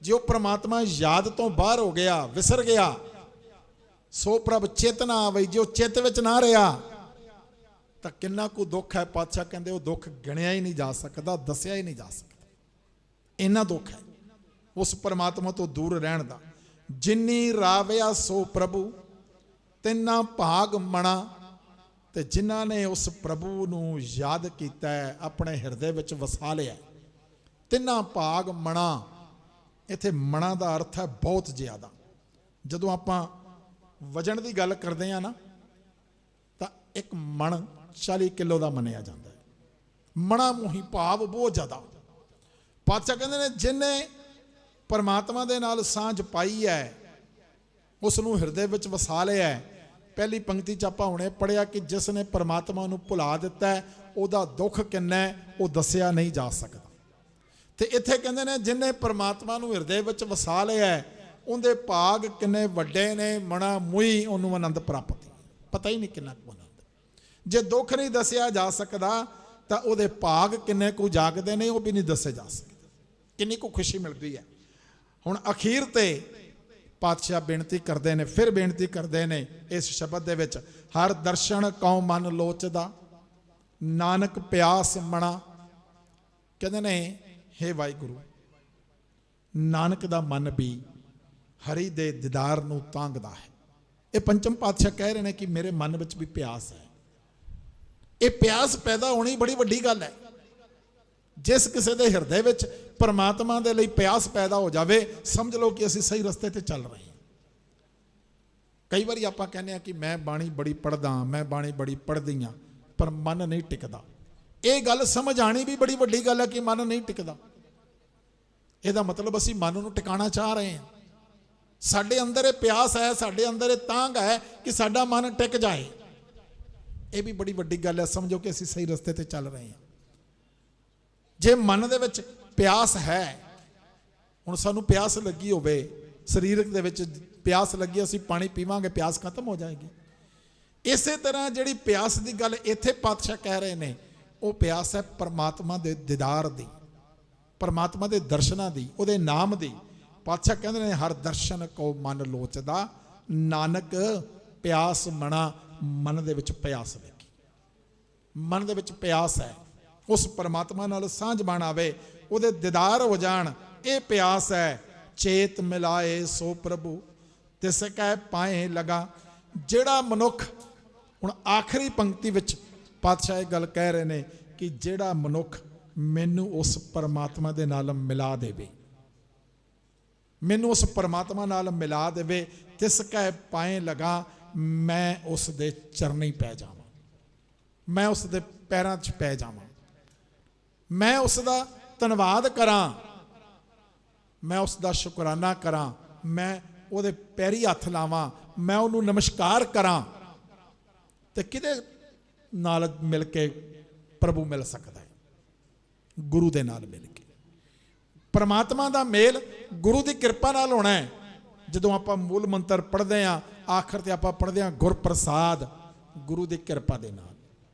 ਜੇ ਉਹ ਪਰਮਾਤਮਾ ਯਾਦ ਤੋਂ ਬਾਹਰ ਹੋ ਗਿਆ, ਵਿਸਰ ਗਿਆ, ਸੋ ਪ੍ਰਭ ਚਿਤ ਨਾ ਆਵਈ, ਜੇ ਉਹ ਚਿੱਤ ਵਿੱਚ ਨਾ ਰਿਹਾ, ਤਾਂ ਕਿੰਨਾ ਕੁ ਦੁੱਖ ਹੈ। ਪਾਤਸ਼ਾਹ ਕਹਿੰਦੇ ਉਹ ਦੁੱਖ ਗਿਣਿਆ ਹੀ ਨਹੀਂ ਜਾ ਸਕਦਾ, ਦੱਸਿਆ ਹੀ ਨਹੀਂ ਜਾ ਸਕਦਾ, ਇੰਨਾ ਦੁੱਖ ਹੈ ਉਸ ਪਰਮਾਤਮਾ ਤੋਂ ਦੂਰ ਰਹਿਣ ਦਾ। ਜਿਨੀ ਰਾਵਿਆ ਸੋ ਪ੍ਰਭੂ ਤਿੰਨਾ ਭਾਗ ਮਣਾ। ਤੇ ਜਿਨ੍ਹਾਂ ਨੇ ਉਸ ਪ੍ਰਭੂ ਨੂੰ ਯਾਦ ਕੀਤਾ ਹੈ, ਆਪਣੇ ਹਿਰਦੇ ਵਿੱਚ ਵਸਾ ਲਿਆ, ਤਿੰਨਾ ਭਾਗ ਮਣਾ। ਇੱਥੇ ਮਣਾ ਦਾ ਅਰਥ ਹੈ ਬਹੁਤ ਜ਼ਿਆਦਾ। ਜਦੋਂ ਆਪਾਂ ਵਜਨ ਦੀ ਗੱਲ ਕਰਦੇ ਆ ਨਾ, ਤਾਂ ਇੱਕ ਮਣ 40 ਕਿਲੋ ਦਾ ਮੰਨਿਆ ਜਾਂਦਾ ਹੈ। ਮਣਾ ਮੋਹੀ ਭਾਵ ਬਹੁਤ ਜ਼ਿਆਦਾ। ਪਾਤਸ਼ਾਹ ਕਹਿੰਦੇ ਨੇ ਜਿਹਨੇ ਪਰਮਾਤਮਾ ਦੇ ਨਾਲ ਸਾਂਝ ਪਾਈ ਹੈ, ਉਸ ਨੂੰ ਹਿਰਦੇ ਵਿੱਚ ਵਸਾ ਲਿਆ ਹੈ। ਪਹਿਲੀ ਪੰਕਤੀ 'ਚ ਆਪਾਂ ਹੁਣੇ ਪੜ੍ਹਿਆ ਕਿ ਜਿਸ ਨੇ ਪਰਮਾਤਮਾ ਨੂੰ ਭੁਲਾ ਦਿੱਤਾ ਹੈ, ਉਹਦਾ ਦੁੱਖ ਕਿੰਨਾ ਹੈ ਉਹ ਦੱਸਿਆ ਨਹੀਂ ਜਾ ਸਕਦਾ। ਤੇ ਇੱਥੇ ਕਹਿੰਦੇ ਨੇ ਜਿਹਨੇ ਪਰਮਾਤਮਾ ਨੂੰ ਹਿਰਦੇ ਵਿੱਚ ਵਸਾ ਲਿਆ ਹੈ, ਉਹਦੇ ਭਾਗ ਕਿੰਨੇ ਵੱਡੇ ਨੇ, ਮਣਾ ਮੁਈ ਉਹਨੂੰ ਆਨੰਦ ਪ੍ਰਾਪਤ, ਪਤਾ ਹੀ ਨਹੀਂ ਕਿੰਨਾ ਕੁ ਆਨੰਦ। ਜੇ ਦੁੱਖ ਨਹੀਂ ਦੱਸਿਆ ਜਾ ਸਕਦਾ, ਤਾਂ ਉਹਦੇ ਭਾਗ ਕਿੰਨੇ ਕੁ ਜਾਗਦੇ ਨੇ, ਉਹ ਵੀ ਨਹੀਂ ਦੱਸੇ ਜਾ ਸਕਦੇ, ਕਿੰਨੀ ਕੁ ਖੁਸ਼ੀ ਮਿਲਦੀ ਹੈ। ਹੁਣ ਅਖੀਰ ਤੇ ਪਾਤਸ਼ਾਹ ਬੇਨਤੀ ਕਰਦੇ ਨੇ, ਫਿਰ ਬੇਨਤੀ ਕਰਦੇ ਨੇ ਇਸ ਸ਼ਬਦ ਦੇ ਵਿੱਚ, ਹਰ ਦਰਸ਼ਨ ਕਉ ਮਨ ਲੋਚਦਾ ਨਾਨਕ ਪਿਆਸ ਮਣਾ। ਕਹਿੰਦੇ ਨੇ ਹੇ ਵਾਹਿਗੁਰੂ, ਨਾਨਕ ਦਾ ਮਨ ਵੀ ਹਰੀ ਦੇ ਦੀਦਾਰ ਨੂੰ ਤਾਂਘਦਾ ਹੈ। ਇਹ ਪੰਚਮ ਪਾਤਸ਼ਾਹ ਕਹਿ ਰਹੇ ਨੇ ਕਿ ਮੇਰੇ ਮਨ ਵਿੱਚ ਵੀ ਪਿਆਸ ਹੈ। ਇਹ ਪਿਆਸ ਪੈਦਾ ਹੋਣੀ ਬੜੀ ਵੱਡੀ ਗੱਲ ਹੈ। ਜਿਸ ਕਿਸੇ ਦੇ ਹਿਰਦੇ ਵਿੱਚ ਪਰਮਾਤਮਾ ਦੇ ਲਈ ਪਿਆਸ ਪੈਦਾ ਹੋ ਜਾਵੇ, ਸਮਝ ਲਓ ਕਿ ਅਸੀਂ ਸਹੀ ਰਸਤੇ ਤੇ ਚੱਲ ਰਹੇ ਹਾਂ। ਕਈ ਵਾਰੀ ਆਪਾਂ ਕਹਿੰਦੇ ਆ ਕਿ ਮੈਂ ਬਾਣੀ ਬੜੀ ਪੜ੍ਹਦਾ, ਮੈਂ ਬਾਣੀ ਬੜੀ ਪੜ੍ਹਦੀ ਹਾਂ, ਪਰ ਮਨ ਨਹੀਂ ਟਿਕਦਾ। ਇਹ ਗੱਲ ਸਮਝ ਆਣੀ ਵੀ ਬੜੀ ਵੱਡੀ ਗੱਲ ਹੈ ਕਿ ਮਨ ਨਹੀਂ ਟਿਕਦਾ। ਇਹਦਾ ਮਤਲਬ ਅਸੀਂ ਮਨ ਨੂੰ ਟਿਕਾਣਾ ਚਾਹ ਰਹੇ ਹਾਂ। ਸਾਡੇ ਅੰਦਰ ਇਹ ਪਿਆਸ ਹੈ, ਸਾਡੇ ਅੰਦਰ ਇਹ ਤਾਂਘ ਹੈ ਕਿ ਸਾਡਾ ਮਨ ਟਿਕ ਜਾਏ। ਇਹ ਵੀ ਬੜੀ ਵੱਡੀ ਗੱਲ ਹੈ। ਸਮਝੋ ਕਿ ਅਸੀਂ ਸਹੀ ਰਸਤੇ ਤੇ ਚੱਲ ਰਹੇ ਹਾਂ। ਜੇ ਮਨ ਦੇ ਵਿੱਚ ਪਿਆਸ ਹੈ, ਹੁਣ ਸਾਨੂੰ ਪਿਆਸ ਲੱਗੀ ਹੋਵੇ, ਸਰੀਰਕ ਦੇ ਵਿੱਚ ਪਿਆਸ ਲੱਗੀ, ਅਸੀਂ ਪਾਣੀ ਪੀਵਾਂਗੇ, ਪਿਆਸ ਖਤਮ ਹੋ ਜਾਏਗੀ। ਇਸੇ ਤਰ੍ਹਾਂ ਜਿਹੜੀ ਪਿਆਸ ਦੀ ਗੱਲ ਇੱਥੇ ਪਾਤਸ਼ਾਹ ਕਹਿ ਰਹੇ ਨੇ, ਉਹ ਪਿਆਸ ਹੈ ਪਰਮਾਤਮਾ ਦੇ ਦੀਦਾਰ ਦੀ, ਪਰਮਾਤਮਾ ਦੇ ਦਰਸ਼ਨਾਂ ਦੀ, ਉਹਦੇ ਨਾਮ ਦੀ। ਪਾਤਸ਼ਾਹ ਕਹਿੰਦੇ ਨੇ ਹਰ ਦਰਸ਼ਨ ਕੋ ਮਨ ਲੋਚਦਾ, ਨਾਨਕ ਪਿਆਸ ਮਣਾ, ਮਨ ਦੇ ਵਿੱਚ ਪਿਆਸ ਲੱਗੀ, ਮਨ ਦੇ ਵਿੱਚ ਪਿਆਸ ਹੈ, ਉਸ ਪਰਮਾਤਮਾ ਨਾਲ ਸਾਂਝ ਬਣ ਆਵੇ, ਉਹਦੇ ਦੀਦਾਰ ਹੋ ਜਾਣ, ਇਹ ਪਿਆਸ ਹੈ। ਚੇਤ ਮਿਲਾਏ ਸੋ ਪ੍ਰਭੂ ਤਿਸ ਕੈ ਪਾਏ ਲਗਾ। ਜਿਹੜਾ ਮਨੁੱਖ, ਹੁਣ ਆਖਰੀ ਪੰਕਤੀ ਵਿੱਚ ਪਾਤਸ਼ਾਹ ਇਹ ਗੱਲ ਕਹਿ ਰਹੇ ਨੇ ਕਿ ਜਿਹੜਾ ਮਨੁੱਖ ਮੈਨੂੰ ਉਸ ਪਰਮਾਤਮਾ ਦੇ ਨਾਲ ਮਿਲਾ ਦੇਵੇ, ਮੈਨੂੰ ਉਸ ਪਰਮਾਤਮਾ ਨਾਲ ਮਿਲਾ ਦੇਵੇ, ਤਿਸ ਕੈ ਪਾਏ ਲਗਾ, ਮੈਂ ਉਸ ਦੇ ਚਰਨੀ ਪੈ ਜਾਵਾਂ, ਮੈਂ ਉਸ ਦੇ ਪੈਰਾਂ 'ਚ ਪੈ ਜਾਵਾਂ, ਮੈਂ ਉਸ ਦਾ ਧੰਨਵਾਦ ਕਰਾਂ, ਮੈਂ ਉਸ ਦਾ ਸ਼ੁਕਰਾਨਾ ਕਰਾਂ, ਮੈਂ ਉਹਦੇ ਪੈਰੀ ਹੱਥ ਲਾਵਾਂ, ਮੈਂ ਉਹਨੂੰ ਨਮਸਕਾਰ ਕਰਾਂ। ਤੇ ਕਿਹਦੇ ਨਾਲ ਮਿਲ ਕੇ ਪ੍ਰਭੂ ਮਿਲ ਸਕਦਾ ਹੈ? ਗੁਰੂ ਦੇ ਨਾਲ ਮਿਲ ਕੇ। ਪਰਮਾਤਮਾ ਦਾ ਮੇਲ ਗੁਰੂ ਦੀ ਕਿਰਪਾ ਨਾਲ ਹੋਣਾ ਹੈ। ਜਦੋਂ ਆਪਾਂ ਮੂਲ ਮੰਤਰ ਪੜ੍ਹਦੇ ਹਾਂ, ਆਖਰ ਤੇ ਆਪਾਂ ਪੜ੍ਹਦੇ ਹਾਂ ਗੁਰ ਪ੍ਰਸਾਦ, ਗੁਰੂ ਦੀ ਕਿਰਪਾ ਦੇ ਨਾਲ।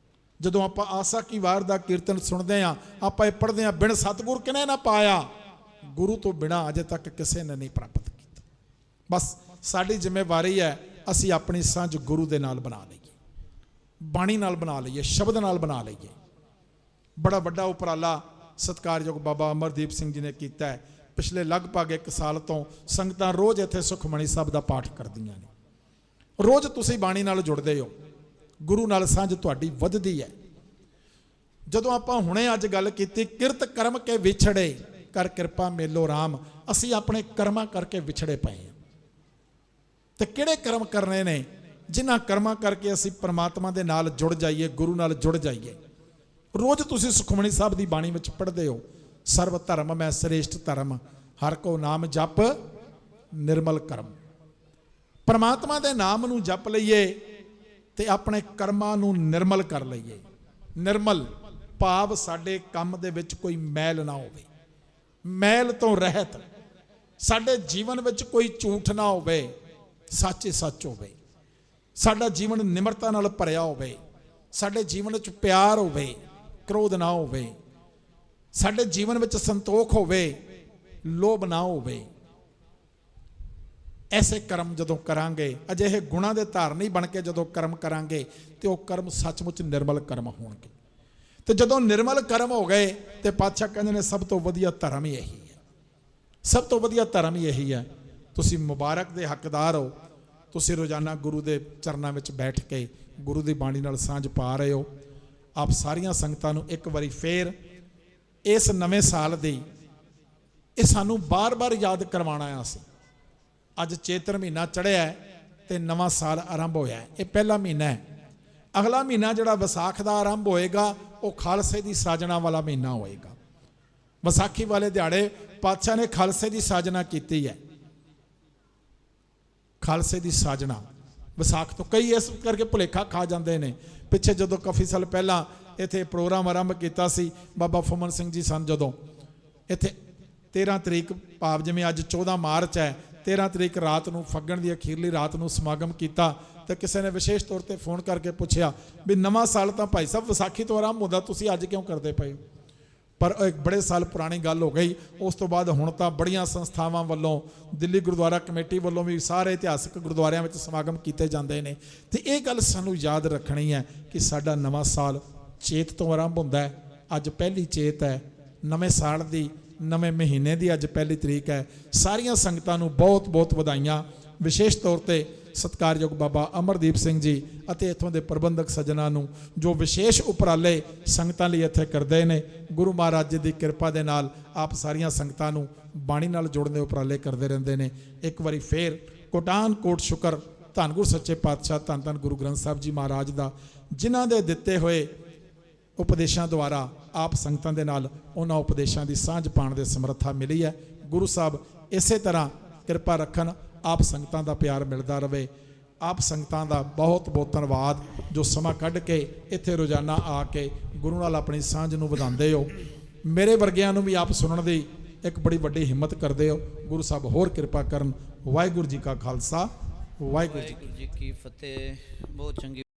ਜਦੋਂ ਆਪਾਂ ਆਸਾ ਕੀ ਵਾਰ ਦਾ ਕੀਰਤਨ ਸੁਣਦੇ ਹਾਂ, ਆਪਾਂ ਇਹ ਪੜ੍ਹਦੇ ਹਾਂ, ਬਿਨ ਸਤਿਗੁਰ ਕਿਨੇ ਨਾ ਪਾਇਆ, ਗੁਰੂ ਤੋਂ ਬਿਨਾਂ ਅਜੇ ਤੱਕ ਕਿਸੇ ਨੇ ਨਹੀਂ ਪ੍ਰਾਪਤ ਕੀਤਾ। ਬਸ ਸਾਡੀ ਜ਼ਿੰਮੇਵਾਰੀ ਹੈ, ਅਸੀਂ ਆਪਣੀ ਸਾਂਝ ਗੁਰੂ ਦੇ ਨਾਲ ਬਣਾ ਲਈਏ, ਬਾਣੀ ਨਾਲ ਬਣਾ ਲਈਏ, ਸ਼ਬਦ ਨਾਲ ਬਣਾ ਲਈਏ। ਬੜਾ ਵੱਡਾ ਉਪਰਾਲਾ ਸਤਿਕਾਰਯੋਗ ਬਾਬਾ ਅਮਰਦੀਪ ਸਿੰਘ ਜੀ ਨੇ ਕੀਤਾ ਹੈ। ਪਿਛਲੇ ਲਗਭਗ 1 ਸਾਲ ਤੋਂ ਸੰਗਤਾਂ ਰੋਜ਼ ਇੱਥੇ ਸੁਖਮਣੀ ਸਾਹਿਬ ਦਾ ਪਾਠ ਕਰਦੀਆਂ ਨੇ। ਰੋਜ਼ ਤੁਸੀਂ ਬਾਣੀ ਨਾਲ ਜੁੜਦੇ ਹੋ, ਗੁਰੂ ਨਾਲ ਸਾਂਝ ਤੁਹਾਡੀ ਵੱਧਦੀ ਹੈ। ਜਦੋਂ ਆਪਾਂ ਹੁਣੇ ਅੱਜ ਗੱਲ ਕੀਤੀ, ਕਿਰਤ ਕਰਮ ਕੇ ਵਿਛੜੇ ਕਰ ਕਿਰਪਾ ਮੇਲੋ ਰਾਮ, ਅਸੀਂ ਆਪਣੇ ਕਰਮਾਂ ਕਰਕੇ ਵਿਛੜੇ ਪਏ ਹਾਂ। ਤੇ ਕਿਹੜੇ ਕਰਮ ਕਰਨੇ ਨੇ? ਜਿਨ੍ਹਾਂ ਕਰਮਾਂ ਕਰਕੇ ਅਸੀਂ ਪਰਮਾਤਮਾ ਦੇ ਨਾਲ ਜੁੜ ਜਾਈਏ, ਗੁਰੂ ਨਾਲ ਜੁੜ ਜਾਈਏ। ਰੋਜ਼ ਤੁਸੀਂ ਸੁਖਮਣੀ ਸਾਹਿਬ ਦੀ ਬਾਣੀ ਵਿੱਚ ਪੜ੍ਹਦੇ ਹੋ, ਸਰਬ ਧਰਮ ਮੈਂ ਸ੍ਰੇਸ਼ਟ ਧਰਮ, ਹਰ ਕੋ ਨਾਮ ਜਪ ਨਿਰਮਲ ਕਰਮ। ਪਰਮਾਤਮਾ ਦੇ ਨਾਮ ਨੂੰ ਜਪ ਲਈਏ ਤੇ ਆਪਣੇ ਕਰਮਾਂ ਨੂੰ ਨਿਰਮਲ ਕਰ ਲਈਏ। ਨਿਰਮਲ ਭਾਵ ਸਾਡੇ ਕੰਮ ਦੇ ਵਿੱਚ ਕੋਈ ਮੈਲ ਨਾ ਹੋਵੇ, ਮੈਲ ਤੋਂ ਰਹਿਤ। ਸਾਡੇ ਜੀਵਨ ਵਿੱਚ ਕੋਈ ਝੂਠ ਨਾ ਹੋਵੇ, ਸੱਚ ਹੀ ਸੱਚ ਹੋਵੇ। ਸਾਡਾ ਜੀਵਨ ਨਿਮਰਤਾ ਨਾਲ ਭਰਿਆ ਹੋਵੇ, ਸਾਡੇ ਜੀਵਨ ਵਿੱਚ ਪਿਆਰ ਹੋਵੇ, ਕ੍ਰੋਧ ਨਾ ਹੋਵੇ, ਸਾਡੇ ਜੀਵਨ ਵਿੱਚ ਸੰਤੋਖ ਹੋਵੇ, ਲੋਭ ਨਾ ਹੋਵੇ। ਐਸੇ ਕਰਮ ਜਦੋਂ ਕਰਾਂਗੇ, ਅਜਿਹੇ ਗੁਣਾਂ ਦੇ ਧਾਰਨੀ ਬਣ ਕੇ ਜਦੋਂ ਕਰਮ ਕਰਾਂਗੇ, ਤੇ ਉਹ ਕਰਮ ਸੱਚਮੁੱਚ ਨਿਰਮਲ ਕਰਮ ਹੋਣਗੇ। ਤੇ ਜਦੋਂ ਨਿਰਮਲ ਕਰਮ ਹੋ ਗਏ, ਤੇ ਪਾਤਸ਼ਾਹ ਕਹਿੰਦੇ ਨੇ ਸਭ ਤੋਂ ਵਧੀਆ ਧਰਮ ਹੀ ਇਹੀ ਹੈ, ਸਭ ਤੋਂ ਵਧੀਆ ਧਰਮ ਹੀ ਇਹੀ ਹੈ। ਤੁਸੀਂ ਮੁਬਾਰਕ ਦੇ ਹੱਕਦਾਰ ਹੋ। ਤੁਸੀਂ ਰੋਜ਼ਾਨਾ ਗੁਰੂ ਦੇ ਚਰਨਾਂ ਵਿੱਚ ਬੈਠ ਕੇ ਗੁਰੂ ਦੀ ਬਾਣੀ ਨਾਲ ਸਾਂਝ ਪਾ ਰਹੇ ਹੋ। ਆਪ ਸਾਰੀਆਂ ਸੰਗਤਾਂ ਨੂੰ ਇੱਕ ਵਾਰੀ ਫੇਰ ਇਸ ਨਵੇਂ ਸਾਲ ਦੀ, ਇਹ ਸਾਨੂੰ ਬਾਰ-ਬਾਰ ਯਾਦ ਕਰਵਾਉਣਾ ਹੈ। ਅਸੀਂ ਅੱਜ ਚੇਤਰ ਮਹੀਨਾ ਚੜ੍ਹਿਆ ਤੇ ਨਵਾਂ ਸਾਲ ਆਰੰਭ ਹੋਇਆ ਹੈ। ਇਹ ਪਹਿਲਾ ਮਹੀਨਾ ਹੈ। ਅਗਲਾ ਮਹੀਨਾ ਜਿਹੜਾ ਵਿਸਾਖ ਦਾ ਆਰੰਭ ਹੋਏਗਾ, ਉਹ ਖਾਲਸੇ ਦੀ ਸਾਜਣਾ ਵਾਲਾ ਮਹੀਨਾ ਹੋਏਗਾ। ਵਿਸਾਖੀ ਵਾਲੇ ਦਿਹਾੜੇ ਪਾਤਸ਼ਾਹ ਨੇ ਖਾਲਸੇ ਦੀ ਸਾਜਣਾ ਕੀਤੀ ਹੈ। ਖਾਲਸੇ ਦੀ ਸਾਜਣਾ ਵਿਸਾਖ ਤੋਂ, ਕਈ ਇਸ ਕਰਕੇ ਭੁਲੇਖਾ ਖਾ ਜਾਂਦੇ ਨੇ। ਪਿੱਛੇ ਜਦੋਂ ਕਾਫੀ ਸਾਲ ਪਹਿਲਾਂ ਇੱਥੇ ਪ੍ਰੋਗਰਾਮ ਆਰੰਭ ਕੀਤਾ ਸੀ, ਬਾਬਾ ਫੁੰਮਣ ਸਿੰਘ ਜੀ ਸਨ, ਜਦੋਂ ਇੱਥੇ 13 ਤਰੀਕ ਭਾਵ ਜਿਵੇਂ ਅੱਜ 14 ਮਾਰਚ ਹੈ, 13 ਤਰੀਕ ਰਾਤ ਨੂੰ, ਫੱਗਣ ਦੀ ਅਖੀਰਲੀ ਰਾਤ ਨੂੰ ਸਮਾਗਮ ਕੀਤਾ। ਤੇ ਕਿਸੇ ਨੇ ਵਿਸ਼ੇਸ਼ ਤੌਰ ਤੇ ਫੋਨ ਕਰਕੇ ਪੁੱਛਿਆ ਵੀ ਨਵਾਂ ਸਾਲ ਤਾਂ ਭਾਈ ਸਾਹਿਬ ਵਿਸਾਖੀ ਤੋਂ ਆਰੰਭ ਹੁੰਦਾ, ਤੁਸੀਂ ਅੱਜ ਕਿਉਂ ਕਰਦੇ ਪਏ ਹੋ? ਪਰ ਇੱਕ ਬੜੇ ਸਾਲ ਪੁਰਾਣੀ ਗੱਲ ਹੋ ਗਈ। ਉਸ ਤੋਂ ਬਾਅਦ ਹੁਣ ਤਾਂ ਬੜੀਆਂ ਸੰਸਥਾਵਾਂ ਵੱਲੋਂ, ਦਿੱਲੀ ਗੁਰਦੁਆਰਾ ਕਮੇਟੀ ਵੱਲੋਂ ਵੀ ਸਾਰੇ ਇਤਿਹਾਸਕ ਗੁਰਦੁਆਰਿਆਂ ਵਿੱਚ ਸਮਾਗਮ ਕੀਤੇ ਜਾਂਦੇ ਨੇ। ਤੇ ਇਹ ਗੱਲ ਸਾਨੂੰ ਯਾਦ ਰੱਖਣੀ ਹੈ ਕਿ ਸਾਡਾ ਨਵਾਂ ਸਾਲ ਚੇਤ ਤੋਂ ਆਰੰਭ ਹੁੰਦਾ ਹੈ। ਅੱਜ ਪਹਿਲੀ ਚੇਤ ਹੈ ਨਵੇਂ ਸਾਲ ਦੀ, ਨਵੇਂ ਮਹੀਨੇ ਦੀ ਅੱਜ ਪਹਿਲੀ ਤਰੀਕ ਹੈ। ਸਾਰੀਆਂ ਸੰਗਤਾਂ ਨੂੰ ਬਹੁਤ ਬਹੁਤ ਵਧਾਈਆਂ। ਵਿਸ਼ੇਸ਼ ਤੌਰ ਤੇ ਸਤਿਕਾਰਯੋਗ ਬਾਬਾ ਅਮਰਦੀਪ ਸਿੰਘ ਜੀ ਅਤੇ ਇੱਥੋਂ ਦੇ ਪ੍ਰਬੰਧਕ ਸੱਜਣਾ ਨੂੰ, ਜੋ ਵਿਸ਼ੇਸ਼ ਉਪਰਾਲੇ ਸੰਗਤਾਂ ਲਈ ਇੱਥੇ ਕਰਦੇ ਨੇ। ਗੁਰੂ ਮਹਾਰਾਜ ਜੀ ਦੀ ਕਿਰਪਾ ਦੇ ਨਾਲ ਆਪ ਸਾਰੀਆਂ ਸੰਗਤਾਂ ਨੂੰ ਬਾਣੀ ਨਾਲ ਜੋੜਨ ਦੇ ਉਪਰਾਲੇ ਕਰਦੇ ਰਹਿੰਦੇ ਨੇ। ਇੱਕ ਵਾਰੀ ਫੇਰ ਕੋਟਾਨ ਕੋਟ ਸ਼ੁਕਰ ਧੰਨ ਗੁਰੂ ਸੱਚੇ ਪਾਤਸ਼ਾਹ ਧੰਨ ਧੰਨ ਗੁਰੂ ਗ੍ਰੰਥ ਸਾਹਿਬ ਜੀ ਮਹਾਰਾਜ ਦਾ, ਜਿਨ੍ਹਾਂ ਦੇ ਦਿੱਤੇ ਹੋਏ ਉਪਦੇਸ਼ਾਂ ਦੁਆਰਾ ਆਪ ਸੰਗਤਾਂ ਦੇ ਨਾਲ ਉਹਨਾਂ ਉਪਦੇਸ਼ਾਂ ਦੀ ਸਾਂਝ ਪਾਉਣ ਦੇ ਸਮਰੱਥਾ ਮਿਲੀ ਹੈ। ਗੁਰੂ ਸਾਹਿਬ ਇਸੇ ਤਰ੍ਹਾਂ ਕਿਰਪਾ ਰੱਖਣ, ਆਪ ਸੰਗਤਾਂ ਦਾ ਪਿਆਰ ਮਿਲਦਾ ਰਹੇ। ਆਪ ਸੰਗਤਾਂ ਦਾ ਬਹੁਤ ਬਹੁਤ ਧੰਨਵਾਦ ਜੋ ਸਮਾਂ ਕੱਢ ਕੇ ਇੱਥੇ ਰੋਜ਼ਾਨਾ ਆ ਕੇ ਗੁਰੂ ਨਾਲ ਆਪਣੀ ਸਾਂਝ ਨੂੰ ਵਧਾਉਂਦੇ ਹੋ। ਮੇਰੇ ਵਰਗਿਆਂ ਨੂੰ ਵੀ ਆਪ ਸੁਣਨ ਦੀ ਇੱਕ ਬੜੀ ਵੱਡੀ ਹਿੰਮਤ ਕਰਦੇ ਹੋ। ਗੁਰੂ ਸਾਹਿਬ ਹੋਰ ਕਿਰਪਾ ਕਰਨ। ਵਾਹਿਗੁਰੂ ਜੀ ਕਾ ਖਾਲਸਾ, ਵਾਹਿਗੁਰੂ ਜੀ ਕੀ ਫਤਿਹ। ਬਹੁਤ ਚੰਗੀ